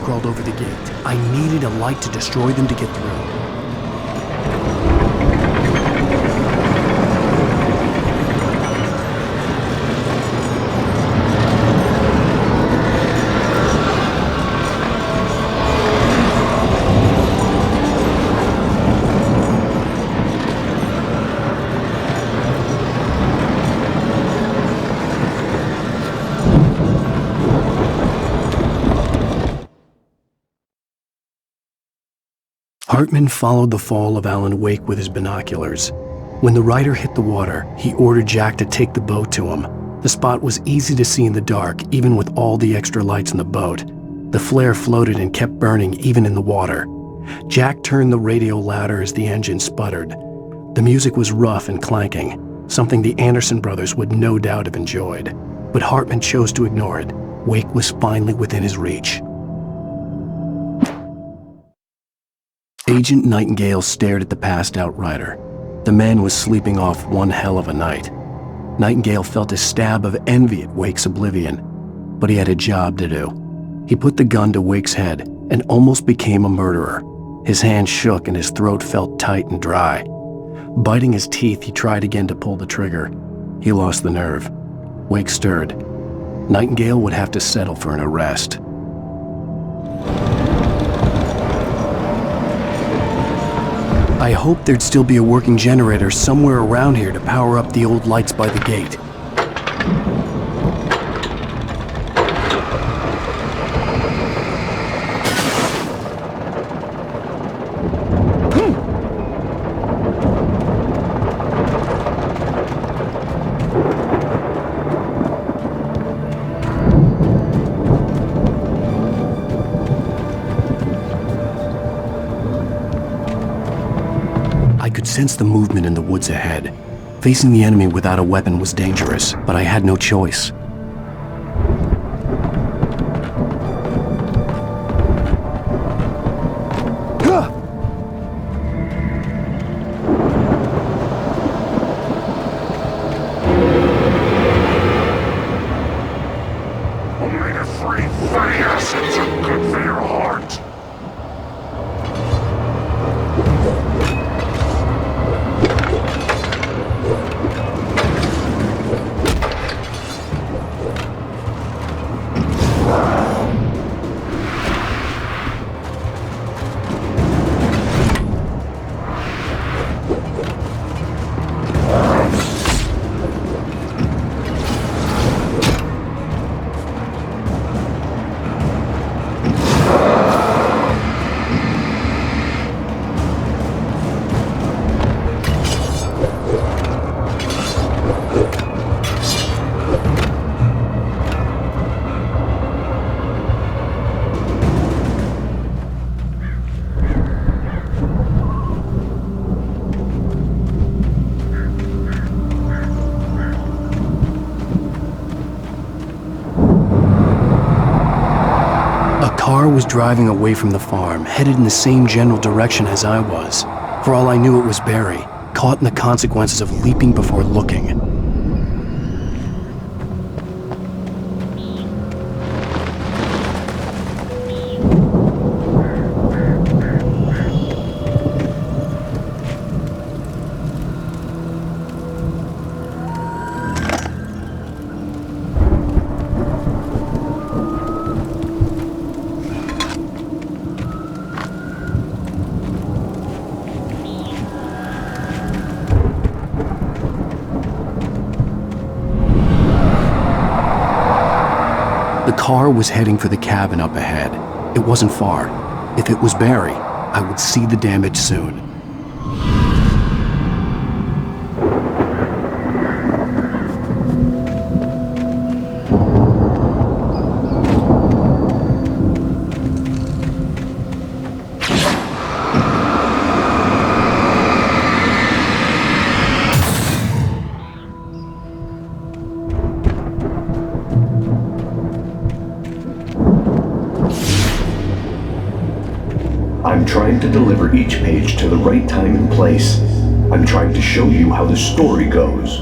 Crawled over the gate. I needed a light to destroy them to get through. Hartman followed the fall of Alan Wake with his binoculars. When the rider hit the water, he ordered Jack to take the boat to him. The spot was easy to see in the dark, even with all the extra lights in the boat. The flare floated and kept burning even in the water. Jack turned the radio louder as the engine sputtered. The music was rough and clanking, something the Anderson brothers would no doubt have enjoyed. But Hartman chose to ignore it. Wake was finally within his reach. Agent Nightingale stared at the passed-out rider. The man was sleeping off one hell of a night. Nightingale felt a stab of envy at Wake's oblivion, but he had a job to do. He put the gun to Wake's head and almost became a murderer. His hand shook and his throat felt tight and dry. Biting his teeth, he tried again to pull the trigger. He lost the nerve. Wake stirred. Nightingale would have to settle for an arrest. I hoped there'd still be a working generator somewhere around here to power up the old lights by the gate. I could sense the movement in the woods ahead. Facing the enemy without a weapon was dangerous, but I had no choice. Was driving away from the farm, headed in the same general direction as I was. For all I knew, it was Barry, caught in the consequences of leaping before looking. The car was heading for the cabin up ahead. It wasn't far. If it was Barry, I would see the damage soon. I'm trying to deliver each page to the right time and place. I'm trying to show you how the story goes.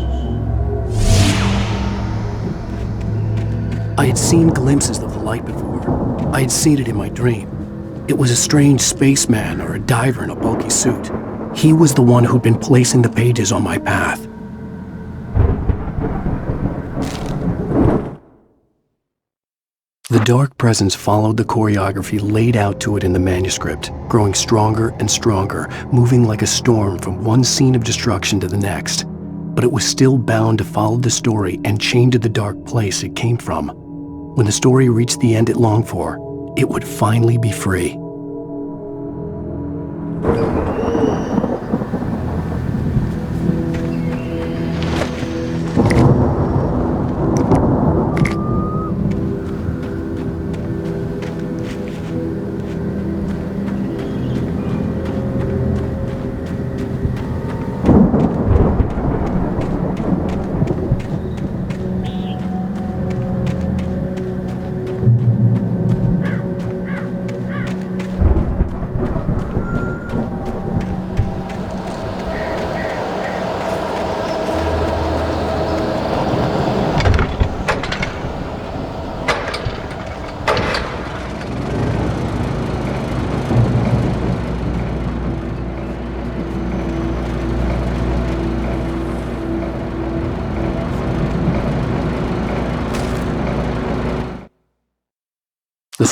I had seen glimpses of the light before. I had seen it in my dream. It was a strange spaceman or a diver in a bulky suit. He was the one who'd been placing the pages on my path. The dark presence followed the choreography laid out to it in the manuscript, growing stronger and stronger, moving like a storm from one scene of destruction to the next. But it was still bound to follow the story and chained to the dark place it came from. When the story reached the end it longed for, it would finally be free.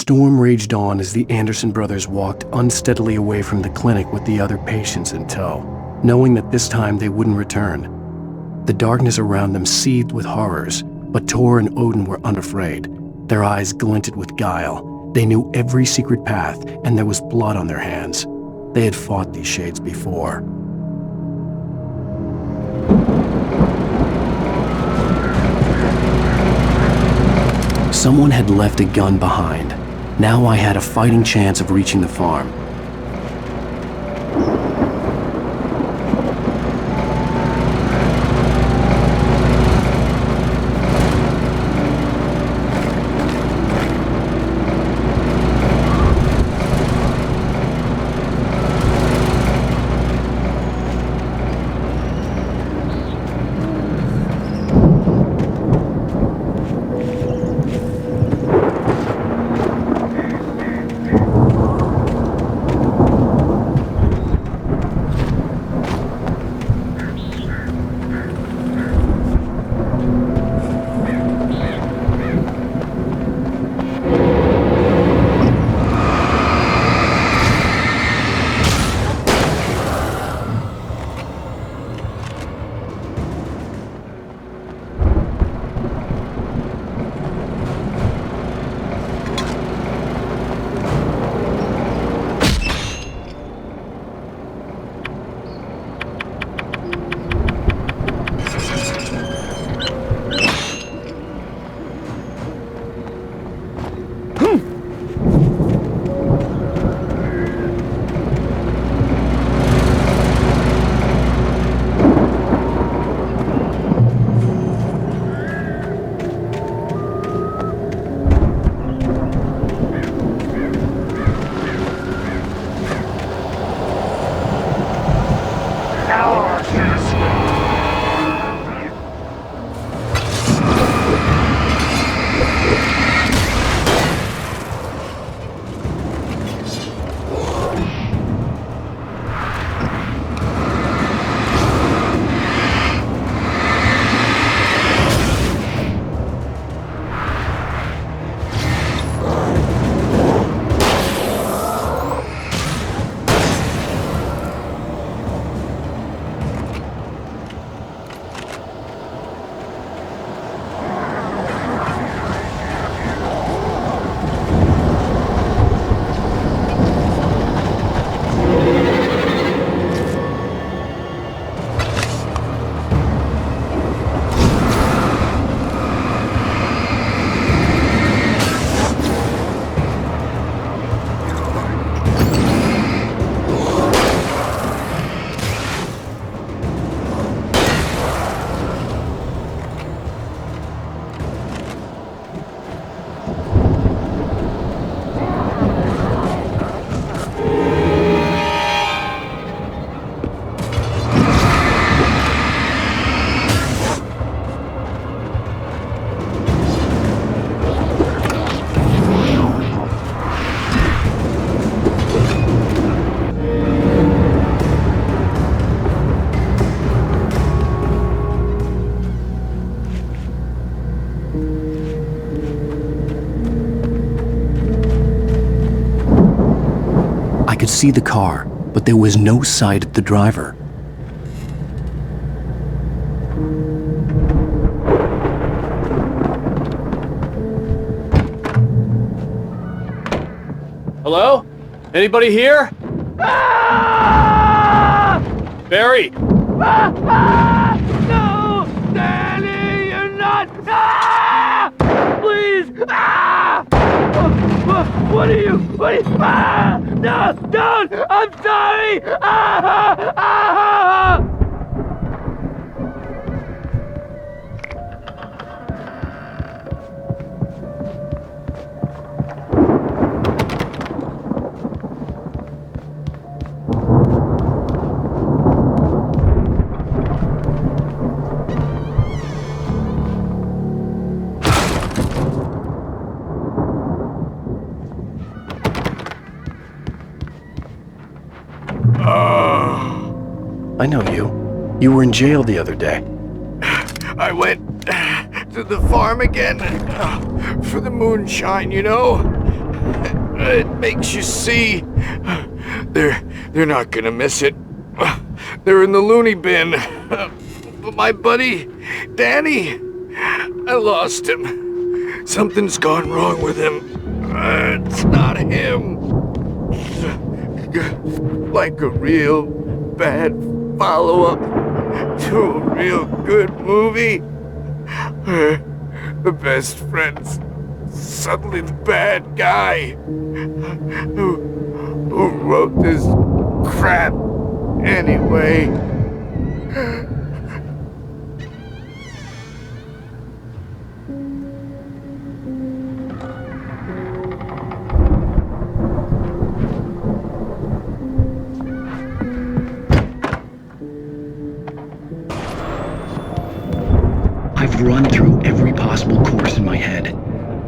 storm raged on as the Anderson brothers walked unsteadily away from the clinic with the other patients in tow, knowing that this time they wouldn't return. The darkness around them seethed with horrors, but Tor and Odin were unafraid. Their eyes glinted with guile. They knew every secret path, and there was blood on their hands. They had fought these shades before. Someone had left a gun behind. Now I had a fighting chance of reaching the farm. could see the car, but there was no sight of the driver. Hello? Anybody here? Ah! Barry! No! Danny, you're not! Ah! Please! Ah! What are you? Ah! No! Don't! I'm sorry! Ah! Ah! I know you. You were in jail the other day. I went to the farm again for the moonshine, you know? It makes you see. They're not gonna miss it. They're in the loony bin. But my buddy, Danny, I lost him. Something's gone wrong with him. It's not him. Like a real bad follow-up to a real good movie. Where the best friend's suddenly the bad guy. Who wrote this crap anyway? I've run through every possible course in my head.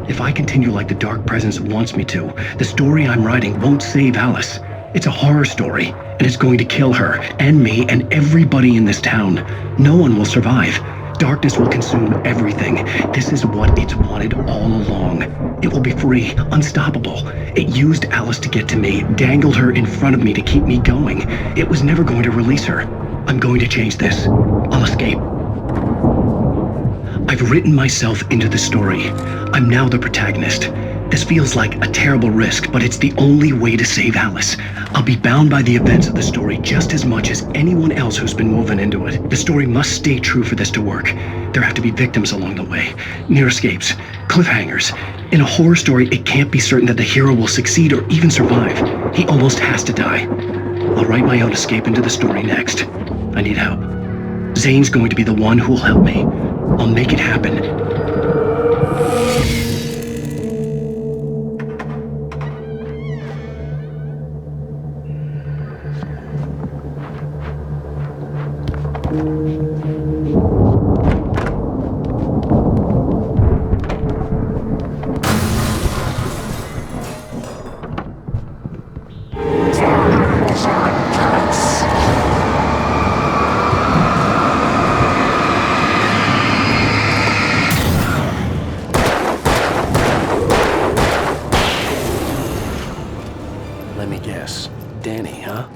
If I continue like the Dark Presence wants me to, the story I'm writing won't save Alice. It's a horror story, and it's going to kill her, and me, and everybody in this town. No one will survive. Darkness will consume everything. This is what it's wanted all along. It will be free, unstoppable. It used Alice to get to me, dangled her in front of me to keep me going. It was never going to release her. I'm going to change this. I'll escape. I've written myself into the story. I'm now the protagonist. This feels like a terrible risk, but it's the only way to save Alice. I'll be bound by the events of the story just as much as anyone else who's been woven into it. The story must stay true for this to work. There have to be victims along the way, near escapes, cliffhangers. In a horror story, it can't be certain that the hero will succeed or even survive. He almost has to die. I'll write my own escape into the story next. I need help. Zane's going to be the one who will help me. I'll make it happen. Let me guess. Danny, huh?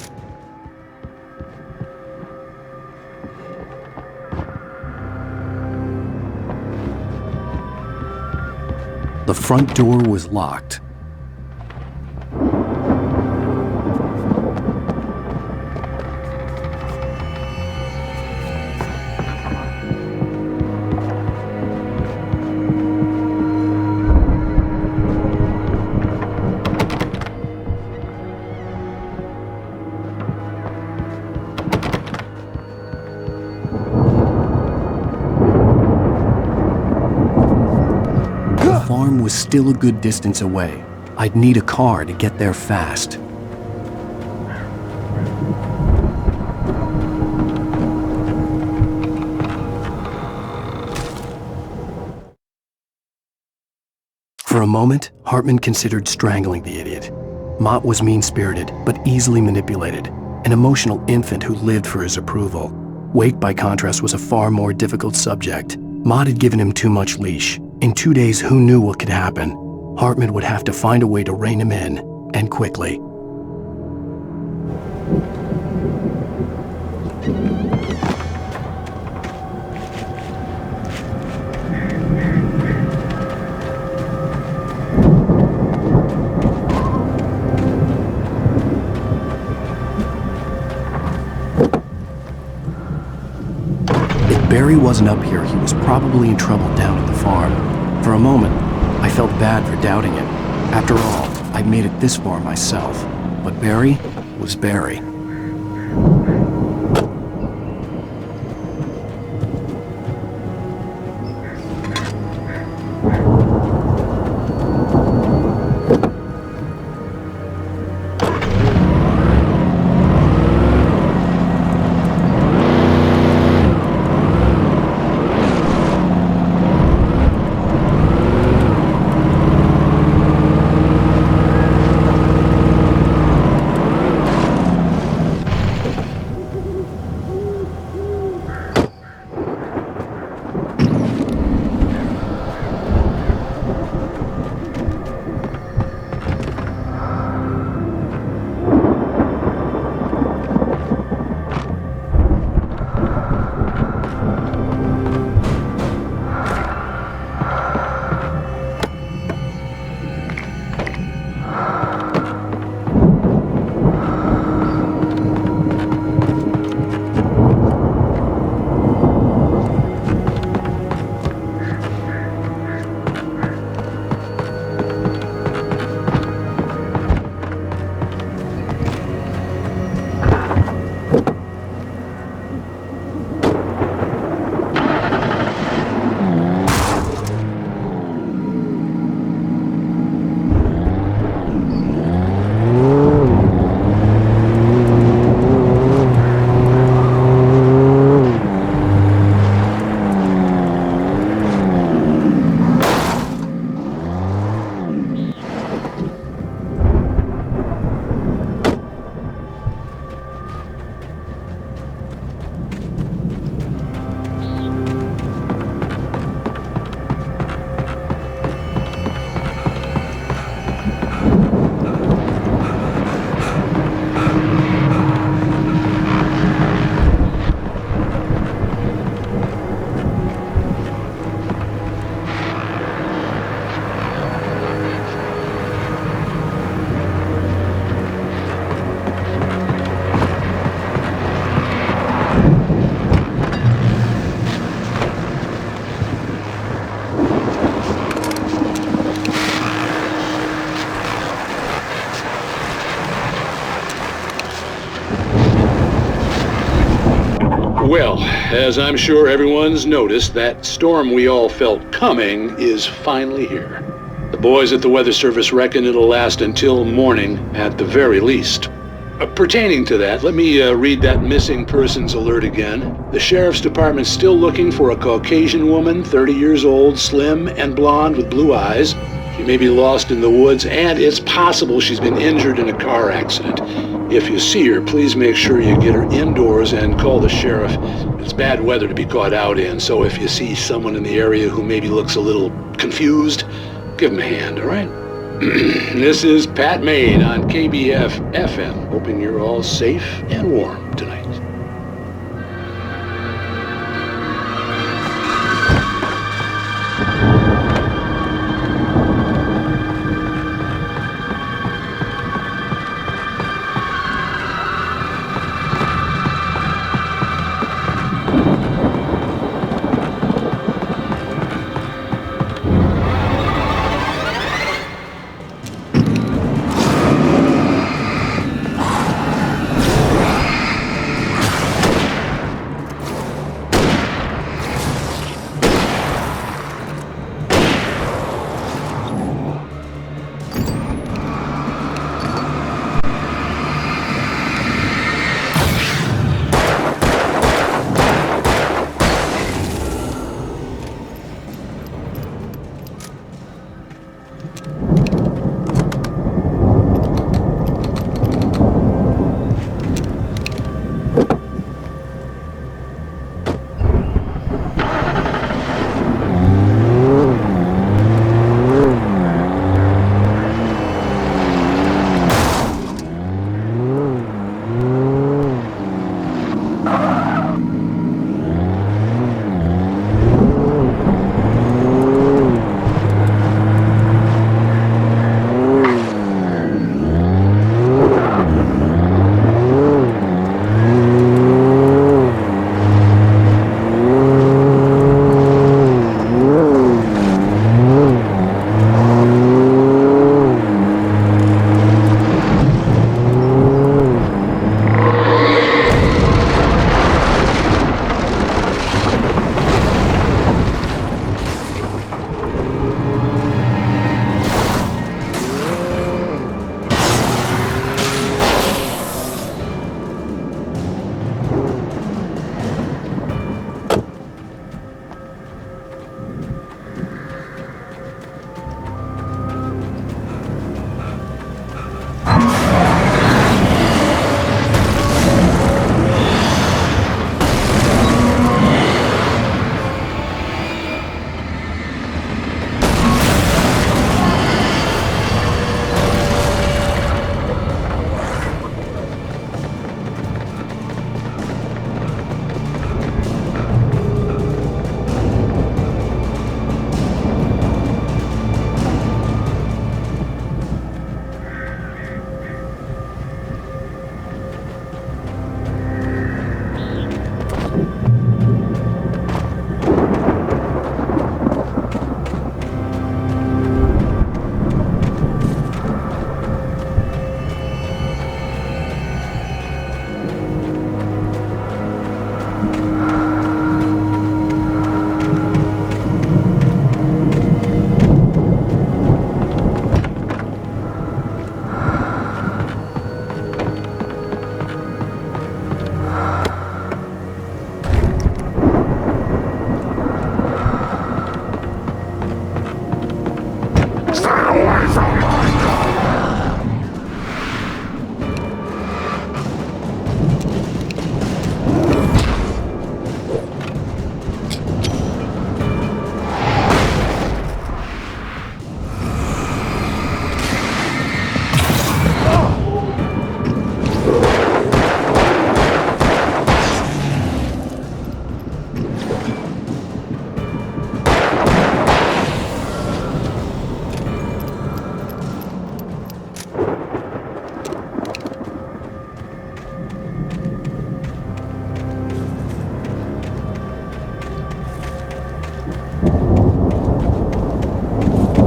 The front door was locked. The farm was still a good distance away. I'd need a car to get there fast. For a moment, Hartman considered strangling the idiot. Mott was mean-spirited, but easily manipulated, an emotional infant who lived for his approval. Wake, by contrast, was a far more difficult subject. Mott had given him too much leash. In 2 days, who knew what could happen? Hartman would have to find a way to rein him in, and quickly. If Barry wasn't up here, he was probably in trouble down at the farm. For a moment, I felt bad for doubting him. After all, I'd made it this far myself. But Barry was Barry. Well, as I'm sure everyone's noticed, that storm we all felt coming is finally here. The boys at the Weather Service reckon it'll last until morning at the very least. Pertaining to that, let me read that missing persons alert again. The Sheriff's Department's still looking for a Caucasian woman, 30 years old, slim and blonde with blue eyes. She may be lost in the woods, and it's possible she's been injured in a car accident. If you see her, please make sure you get her indoors and call the sheriff. It's bad weather to be caught out in, so if you see someone in the area who maybe looks a little confused, give him a hand, all right? This is Pat Maid on KBF FM, hoping you're all safe and warm tonight.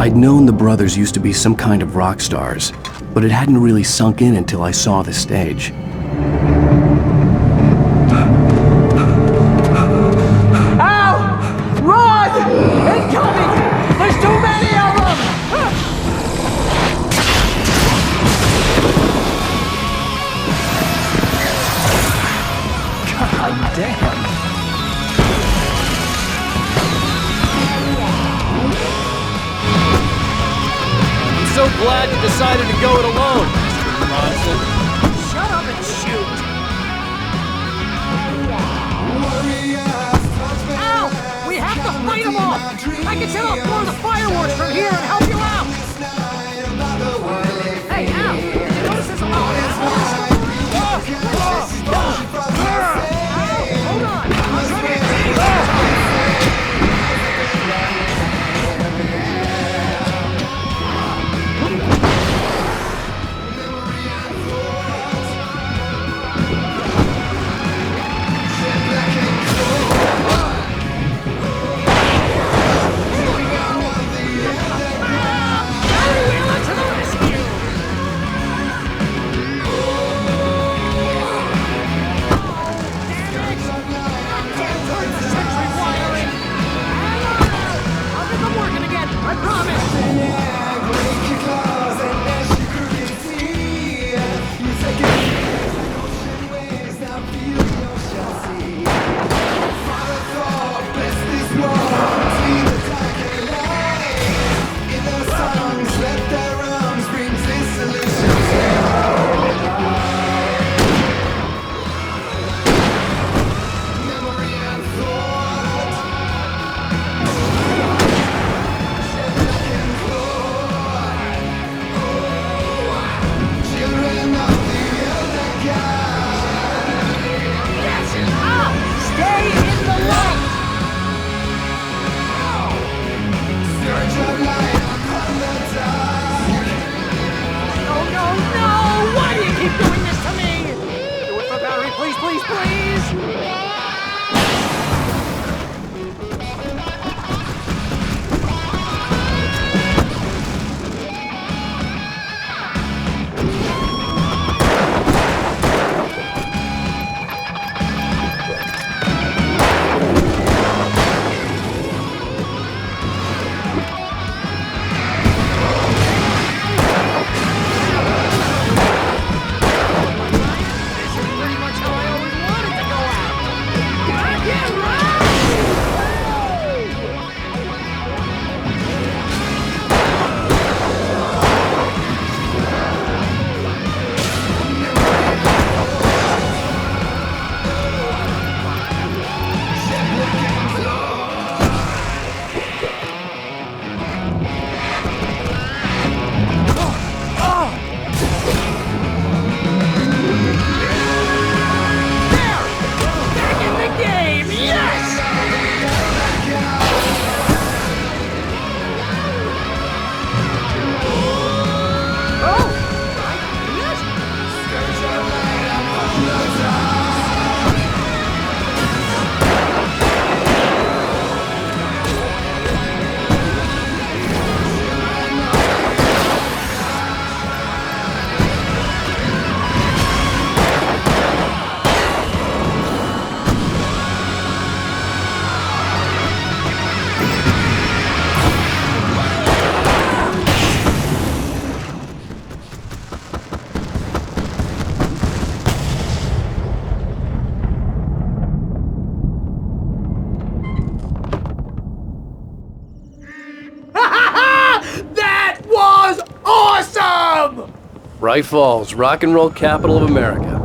I'd known the brothers used to be some kind of rock stars, but it hadn't really sunk in until I saw the stage. glad you decided to go it alone, Mr. Bronson. Shut up and shoot! Al! We have to fight them off! I can set off more of the fireworks from here and help you out! Hey, Al! Did you notice there's a lot of assholes? Hold on! I'm trying to get Braight Falls, rock and roll capital of America.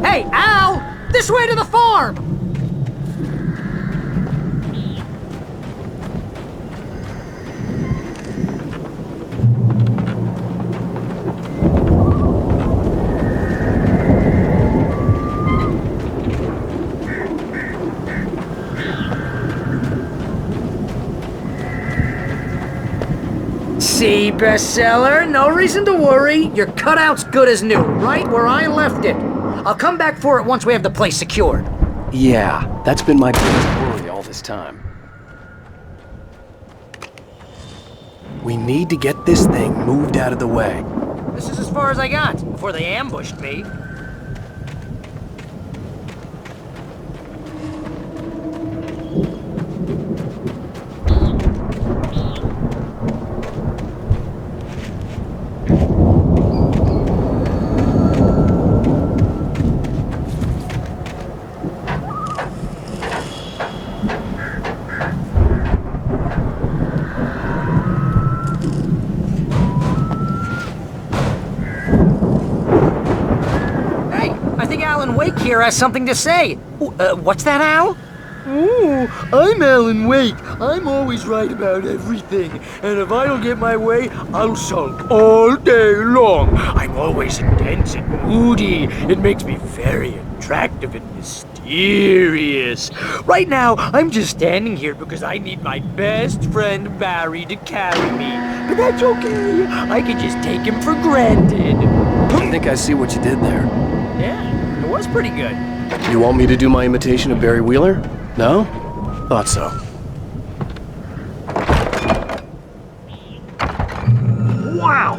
Hey, Al! This way to the farm! See, bestseller, no reason to worry. Your cutout's good as new, right where I left it. I'll come back for it once we have the place secured. Yeah, that's been my biggest worry all this time. We need to get this thing moved out of the way. This is as far as I got before they ambushed me. think Alan Wake here has something to say. What's that, Al? Ooh, I'm Alan Wake. I'm always right about everything. And if I don't get my way, I'll sulk all day long. I'm always intense and moody. It makes me very attractive and mysterious. Right now, I'm just standing here because I need my best friend Barry to carry me. But that's okay. I can just take him for granted. I think I see what you did there. Yeah, it was pretty good. You want me to do my imitation of Barry Wheeler? No? Thought so. Wow!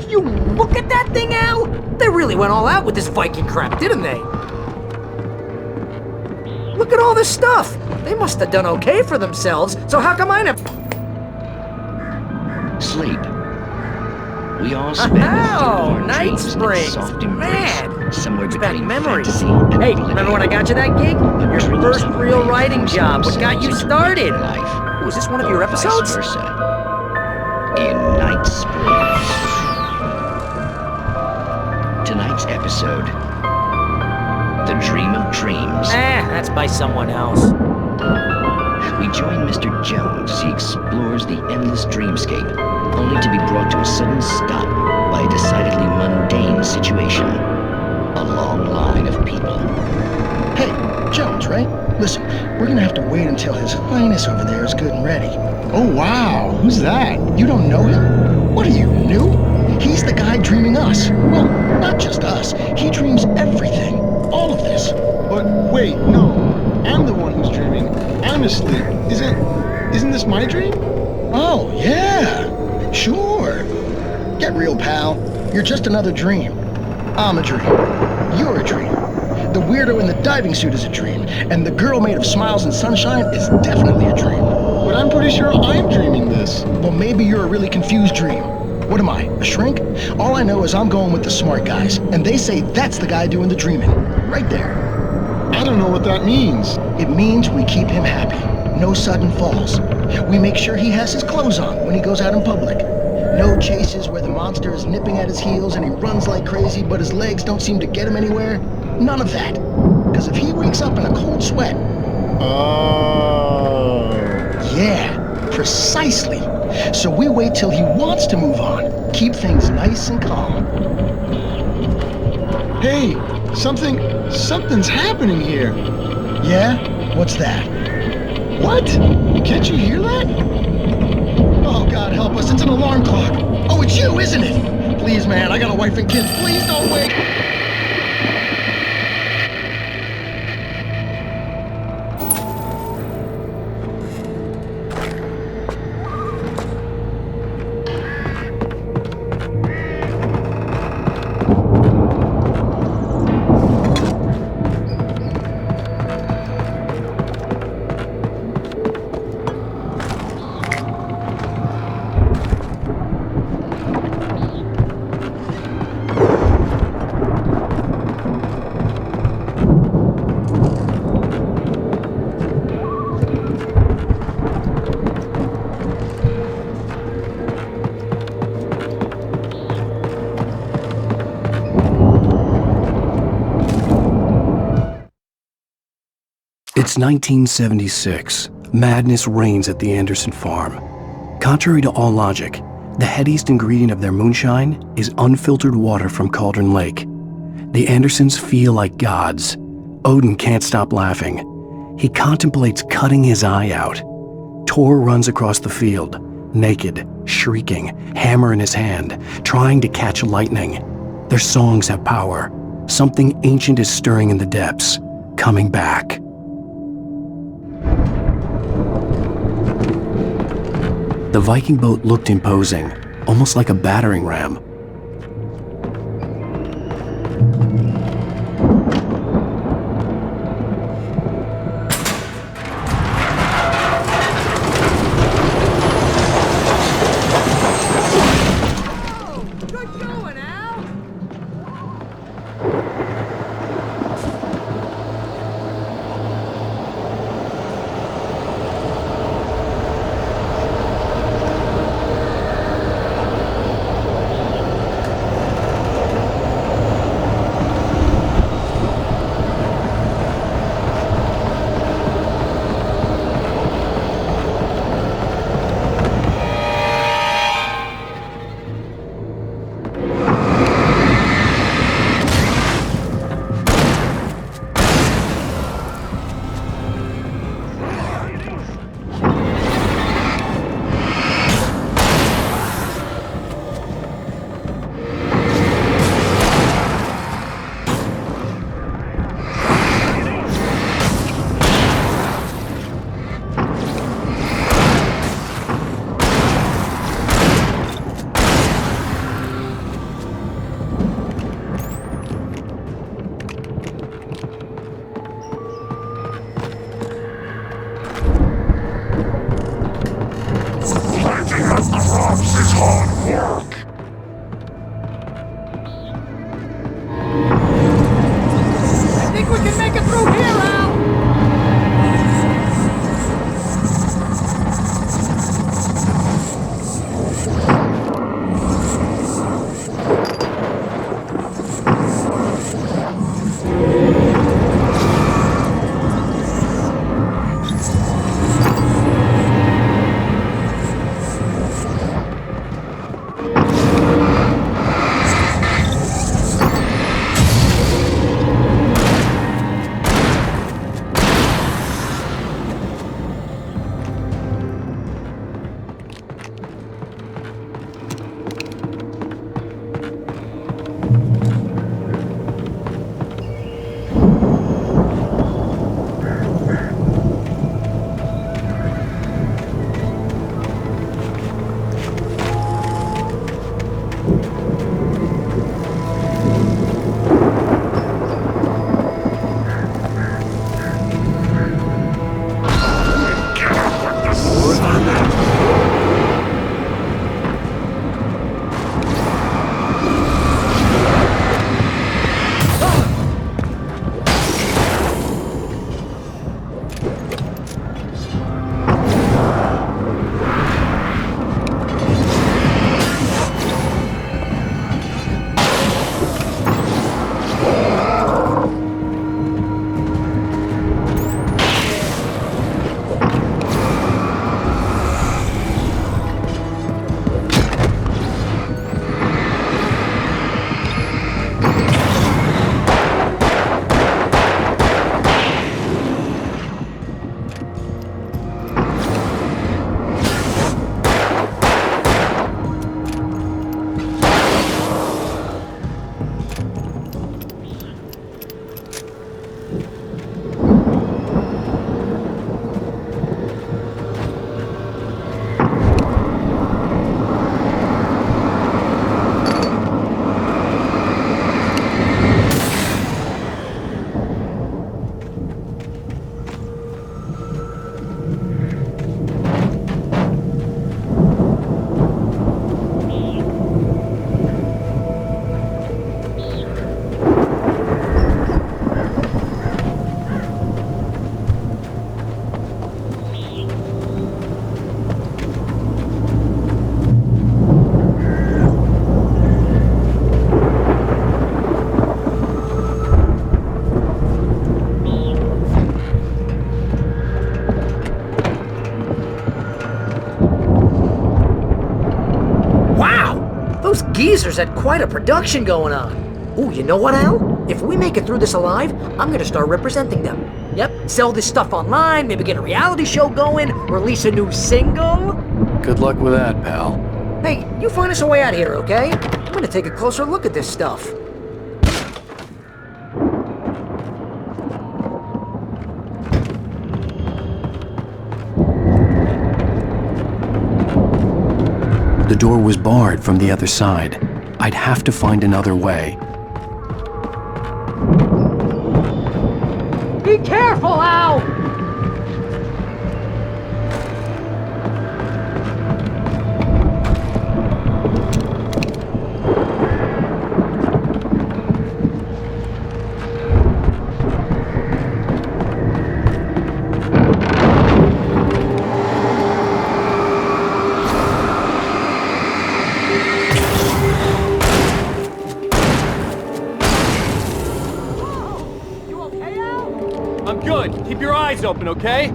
You look at that thing, Al! They really went all out with this Viking crap, didn't they? Look at all this stuff! They must have done okay for themselves, so how come I never... Sleep. We all spend Oh, Night Springs! Man! Somewhere between memories. Hey, remember when I got you that gig? Your first real writing job. What got you started? Was this one of your episodes? In Night Springs. Tonight's episode, The Dream of Dreams. That's by someone else. We join Mr. Jones as he explores the endless dreamscape, only to be brought to a sudden stop by a decidedly mundane situation. A long line of people. Hey, Jones, right? Listen, we're gonna have to wait until His Highness over there is good and ready. Oh, wow. Who's that? You don't know him? What are you, new? He's the guy dreaming us. Well, not just us. He dreams everything. All of this. But wait, no. I'm the one who's dreaming. I'm asleep. Isn't this my dream? Oh, yeah. Sure. Get real, pal. You're just another dream. I'm a dream. You're a dream. The weirdo in the diving suit is a dream, and the girl made of smiles and sunshine is definitely a dream. But I'm pretty sure I'm dreaming this. Well, maybe you're a really confused dream. What am I, a shrink? All I know is I'm going with the smart guys, and they say that's the guy doing the dreaming. Right there. I don't know what that means. It means we keep him happy. No sudden falls. We make sure he has his clothes on when he goes out in public. No chases where the monster is nipping at his heels and he runs like crazy, but his legs don't seem to get him anywhere. None of that. Because if he wakes up in a cold sweat... Oh... Yeah, precisely. So we wait till he wants to move on. Keep things nice and calm. Hey, something's happening here. Yeah? What's that? What? Can't you hear that? Oh, God help us, it's an alarm clock. Oh, it's you, isn't it? Please, man, I got a wife and kids. Please don't wake... It's 1976. Madness reigns at the Anderson farm. Contrary to all logic, the headiest ingredient of their moonshine is unfiltered water from Cauldron Lake. The Andersons feel like gods. Odin can't stop laughing. He contemplates cutting his eye out. Tor runs across the field, naked, shrieking, hammer in his hand, trying to catch lightning. Their songs have power. Something ancient is stirring in the depths, coming back. The Viking boat looked imposing, almost like a battering ram. lasers had quite a production going on. Ooh, you know what, Al? If we make it through this alive, I'm gonna start representing them. Yep, sell this stuff online, maybe get a reality show going, release a new single. Good luck with that, pal. Hey, you find us a way out here, okay? I'm gonna take a closer look at this stuff. The door was barred from the other side. I'd have to find another way. Be careful, Al! I'm good. Keep your eyes open, okay?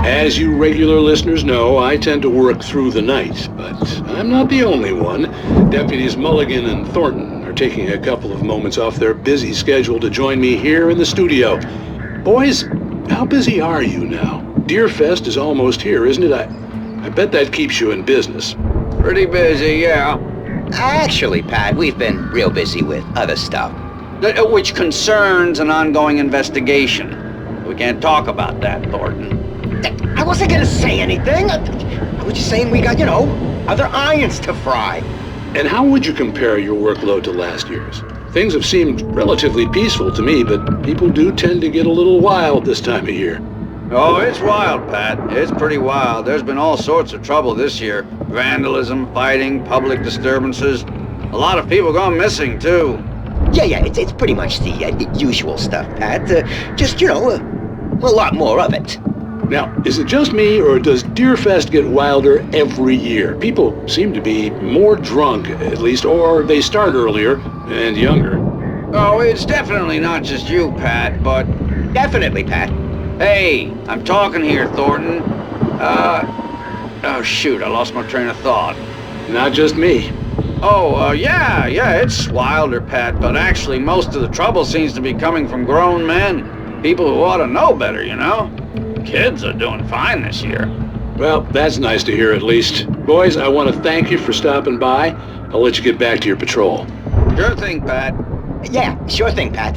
As you regular listeners know, I tend to work through the night, but I'm not the only one. Deputies Mulligan and Thornton are taking a couple of moments off their busy schedule to join me here in the studio. Boys, how busy are you now? Deerfest is almost here, isn't it? I bet that keeps you in business. Pretty busy, yeah. Actually, Pat, we've been real busy with other stuff, which concerns an ongoing investigation. We can't talk about that, Thornton. I wasn't gonna say anything. I was just saying we got, other irons to fry. And how would you compare your workload to last year's? Things have seemed relatively peaceful to me, but people do tend to get a little wild this time of year. Oh, it's wild, Pat. It's pretty wild. There's been all sorts of trouble this year. Vandalism, fighting, public disturbances. A lot of people gone missing, too. Yeah, it's pretty much the usual stuff, Pat. Just, a lot more of it. Now, is it just me, or does Deerfest get wilder every year? People seem to be more drunk, at least, or they start earlier and younger. Oh, it's definitely not just you, Pat, but... Definitely, Pat. Hey, I'm talking here, Thornton. Oh, shoot, I lost my train of thought. Not just me. Oh, yeah, it's wilder, Pat, but actually most of the trouble seems to be coming from grown men. People who ought to know better, Kids are doing fine this year. Well, that's nice to hear at least. Boys, I want to thank you for stopping by. I'll let you get back to your patrol. Sure thing, Pat. Yeah, sure thing, Pat.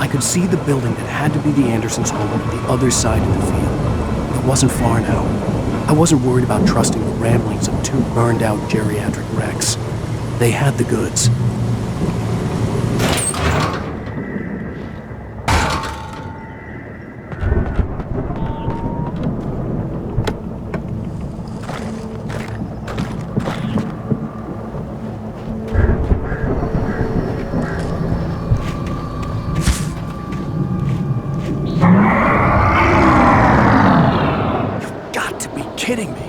I could see the building that had to be the Andersons' home on the other side of the field. It wasn't far now. I wasn't worried about trusting the ramblings of two burned-out geriatric wrecks. They had the goods. Kidding me.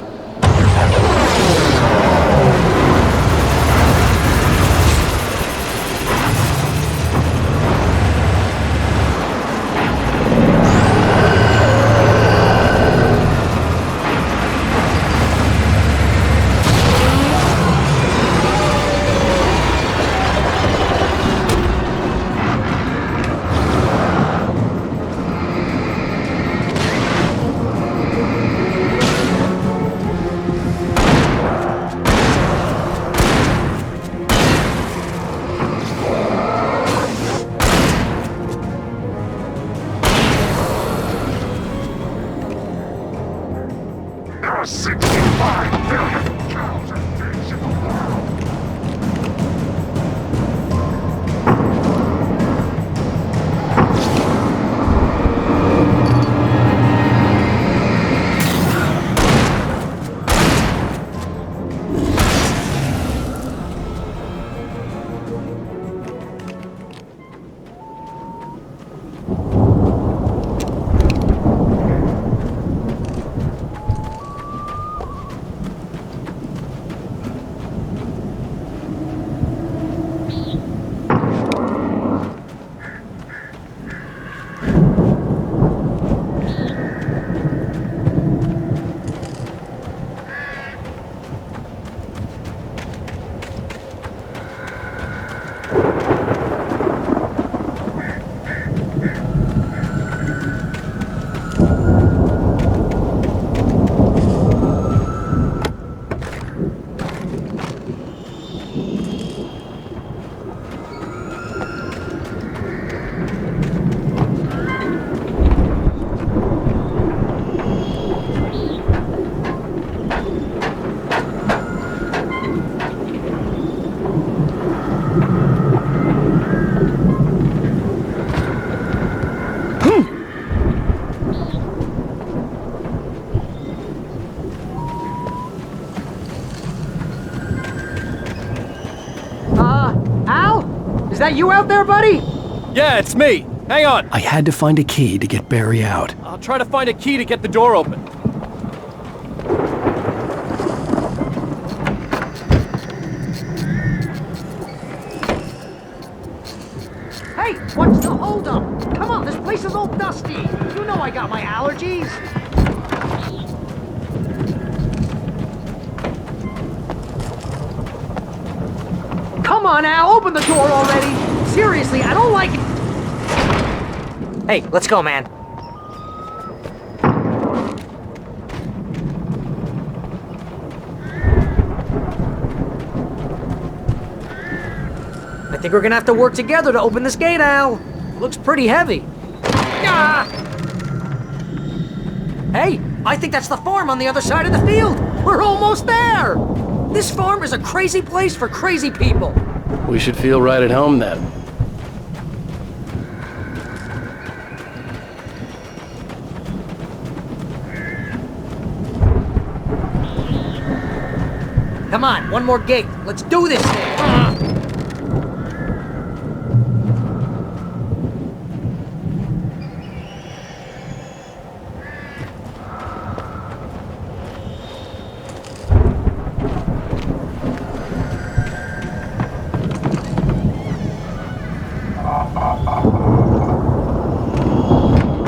that you out there, buddy? Yeah, it's me. Hang on. I had to find a key to get Barry out. I'll try to find a key to get the door open. Hey, what's the holdup? Come on, this place is all dusty. You know I got my allergies. Come on, Al, open the door already. Seriously, I don't like it. Hey, let's go, man. I think we're gonna have to work together to open this gate, Al. Looks pretty heavy. Ah! Hey, I think that's the farm on the other side of the field. We're almost there. This farm is a crazy place for crazy people. We should feel right at home then. Come on, one more gate. Let's do this thing.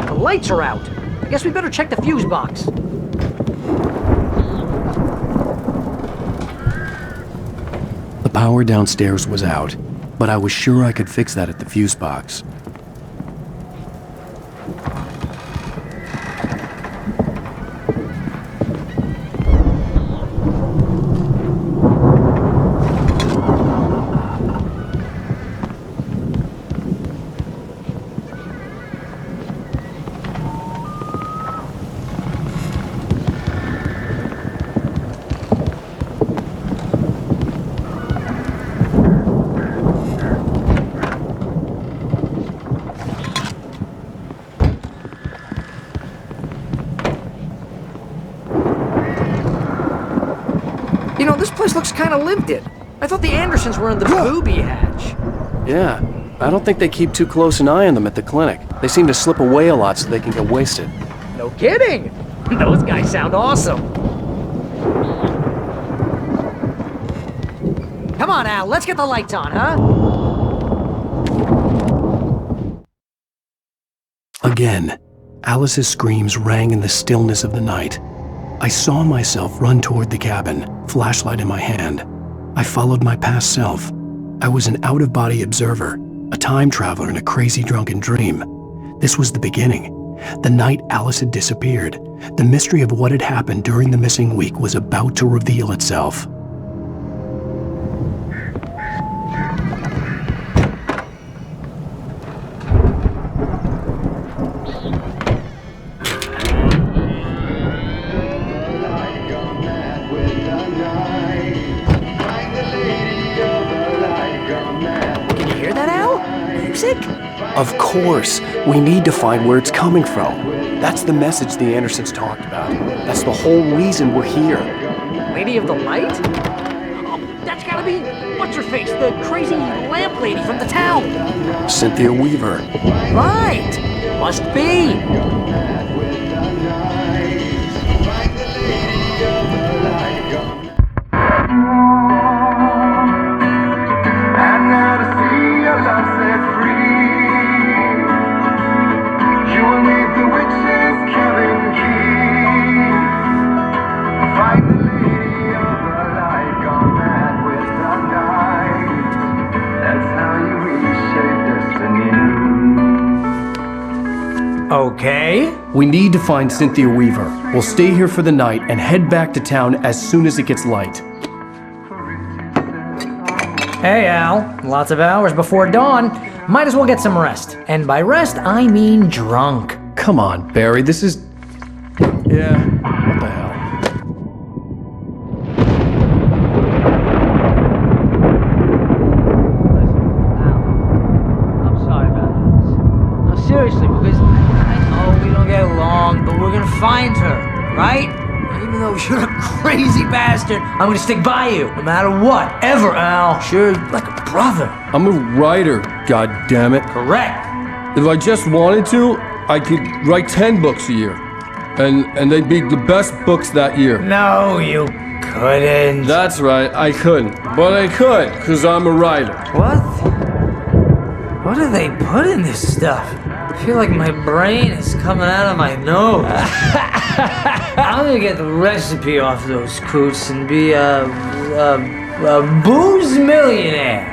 The lights are out. I guess we better check the fuse box. The power downstairs was out, but I was sure I could fix that at the fuse box. You know, this place looks kind of lived-in. I thought the Andersons were in the booby hatch. Yeah, I don't think they keep too close an eye on them at the clinic. They seem to slip away a lot so they can get wasted. No kidding! Those guys sound awesome. Come on, Al, let's get the lights on, huh? Again, Alice's screams rang in the stillness of the night. I saw myself run toward the cabin, flashlight in my hand. I followed my past self. I was an out-of-body observer, a time traveler in a crazy drunken dream. This was the beginning. The night Alice had disappeared. The mystery of what had happened during the missing week was about to reveal itself. Of course, we need to find where it's coming from. That's the message the Andersons talked about. That's the whole reason we're here. Lady of the Light? Oh, that's gotta be, what's-her-face, the crazy lamp lady from the town. Cynthia Weaver. Right! Must be. Okay. We need to find Cynthia Weaver. We'll stay here for the night and head back to town as soon as it gets light. Hey, Al. Lots of hours before dawn. Might as well get some rest. And by rest, I mean drunk. Come on, Barry, this is... Yeah, what the hell? I'm sorry about this. No, seriously, because I know we don't get along, but we're gonna find her, right? Even though you're a crazy bastard, I'm gonna stick by you, no matter what, ever, Al. Sure, like a brother. I'm a writer, goddammit. Correct. If I just wanted to, I could write 10 books a year. And they'd be the best books that year. No, you couldn't. That's right, I couldn't. But I could, because I'm a writer. What? What do they put in this stuff? I feel like my brain is coming out of my nose. I'm gonna get the recipe off those coots and be a booze millionaire.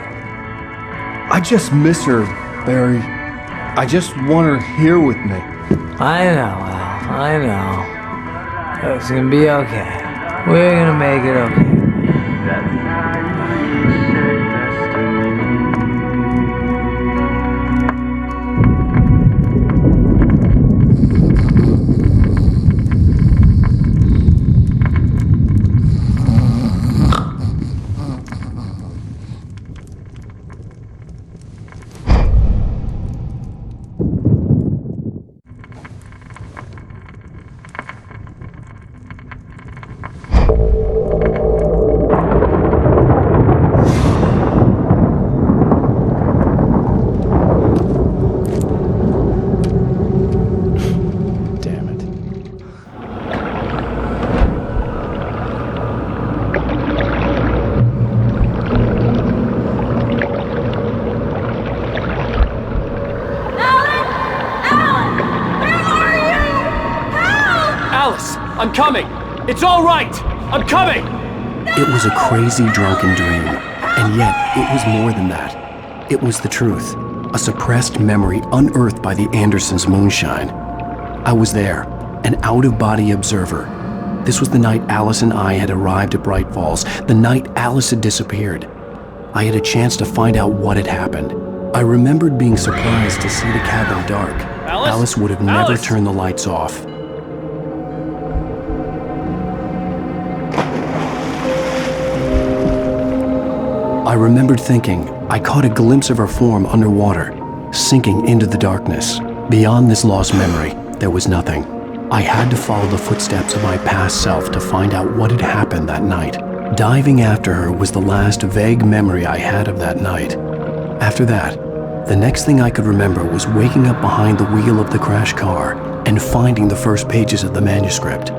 I just miss her, Barry. I just want her here with me. I know, Al. I know. It's gonna be okay. We're gonna make it okay. I'm coming! It's all right! I'm coming! It was a crazy, drunken dream, and yet it was more than that. It was the truth, a suppressed memory unearthed by the Andersons' moonshine. I was there, an out-of-body observer. This was the night Alice and I had arrived at Braight Falls, the night Alice had disappeared. I had a chance to find out what had happened. I remembered being surprised to see the cabin dark. Alice would have never turned the lights off. I remembered thinking I caught a glimpse of her form underwater, sinking into the darkness. Beyond this lost memory, there was nothing. I had to follow the footsteps of my past self to find out what had happened that night. Diving after her was the last vague memory I had of that night. After that, the next thing I could remember was waking up behind the wheel of the crashed car and finding the first pages of the manuscript.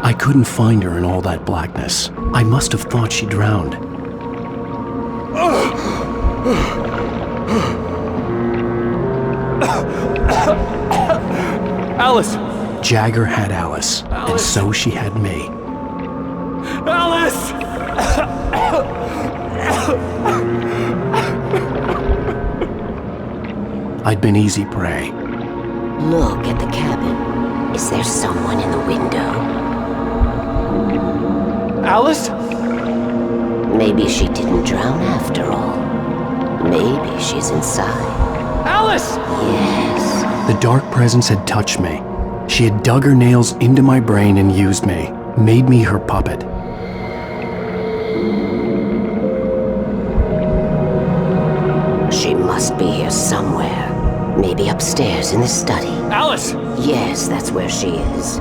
I couldn't find her in all that blackness. I must have thought she drowned. Alice! Jagger had Alice, and so she had me. Alice! I'd been easy prey. Look at the cabin. Is there someone in the window? Alice? Maybe she didn't drown after all. Maybe she's inside. Alice! Yes. The dark presence had touched me. She had dug her nails into my brain and used me, made me her puppet. She must be here somewhere. Maybe upstairs in the study. Alice! Yes, that's where she is.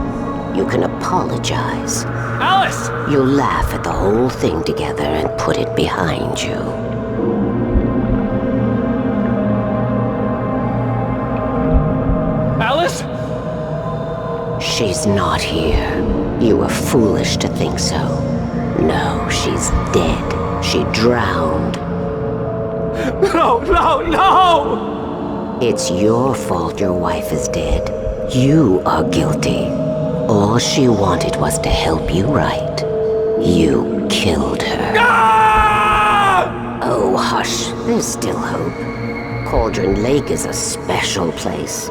You can apologize. Alice! You'll laugh at the whole thing together and put it behind you. Alice? She's not here. You were foolish to think so. No, she's dead. She drowned. No, no, no! It's your fault your wife is dead. You are guilty. All she wanted was to help you right. You killed her. Ah! Oh, hush. There's still hope. Cauldron Lake is a special place.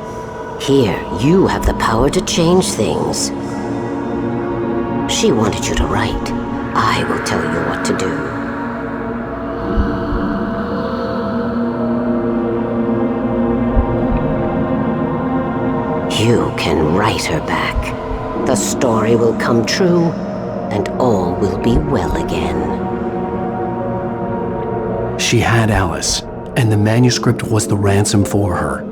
Here, you have the power to change things. She wanted you to write. I will tell you what to do. You can write her back. The story will come true, and all will be well again. She had Alice, and the manuscript was the ransom for her.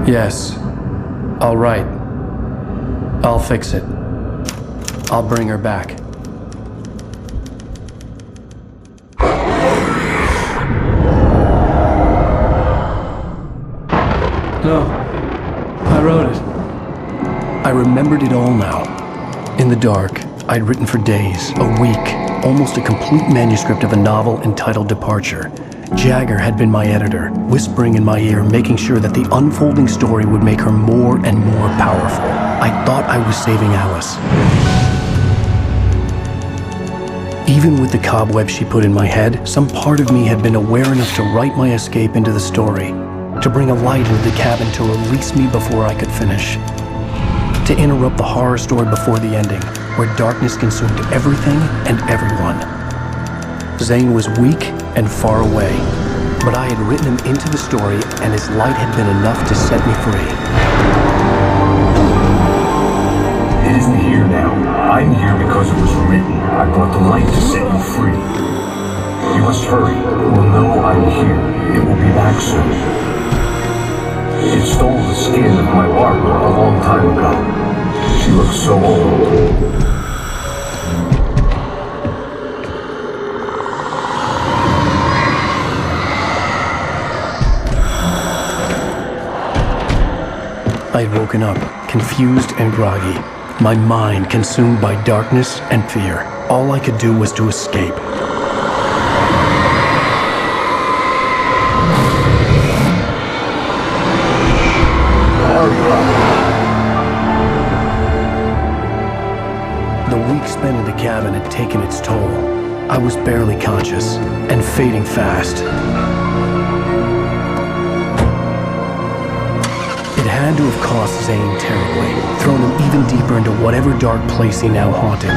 Yes. All right. I'll fix it. I'll bring her back. No. I wrote it. I remembered it all now. In the dark, I'd written for days, a week, almost a complete manuscript of a novel entitled Departure. Jagger had been my editor, whispering in my ear, making sure that the unfolding story would make her more and more powerful. I thought I was saving Alice. Even with the cobwebs she put in my head, some part of me had been aware enough to write my escape into the story, to bring a light into the cabin to release me before I could finish, to interrupt the horror story before the ending, where darkness consumed everything and everyone. Zane was weak and far away, but I had written him into the story, and his light had been enough to set me free. It isn't here now. I'm here because it was written. I brought the light to set you free. You must hurry. We'll know I'm here. It will be back soon. It stole the skin of my Barbara a long time ago. She looks so old. I had woken up, confused and groggy, my mind consumed by darkness and fear. All I could do was to escape. The week spent in the cabin had taken its toll. I was barely conscious, and fading fast. It had to have cost Zane terribly, thrown him even deeper into whatever dark place he now haunted.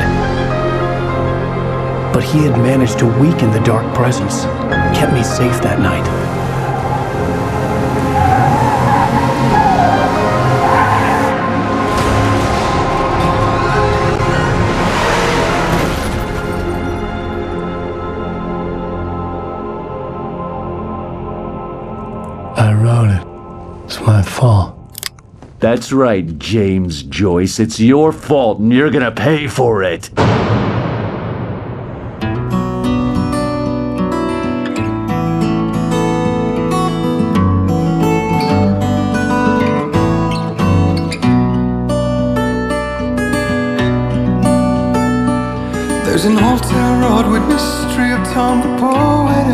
But he had managed to weaken the dark presence, kept me safe that night. I wrote it. It's my fault. That's right, James Joyce. It's your fault, and you're gonna pay for it. There's an old town road with mystery of Tom the poet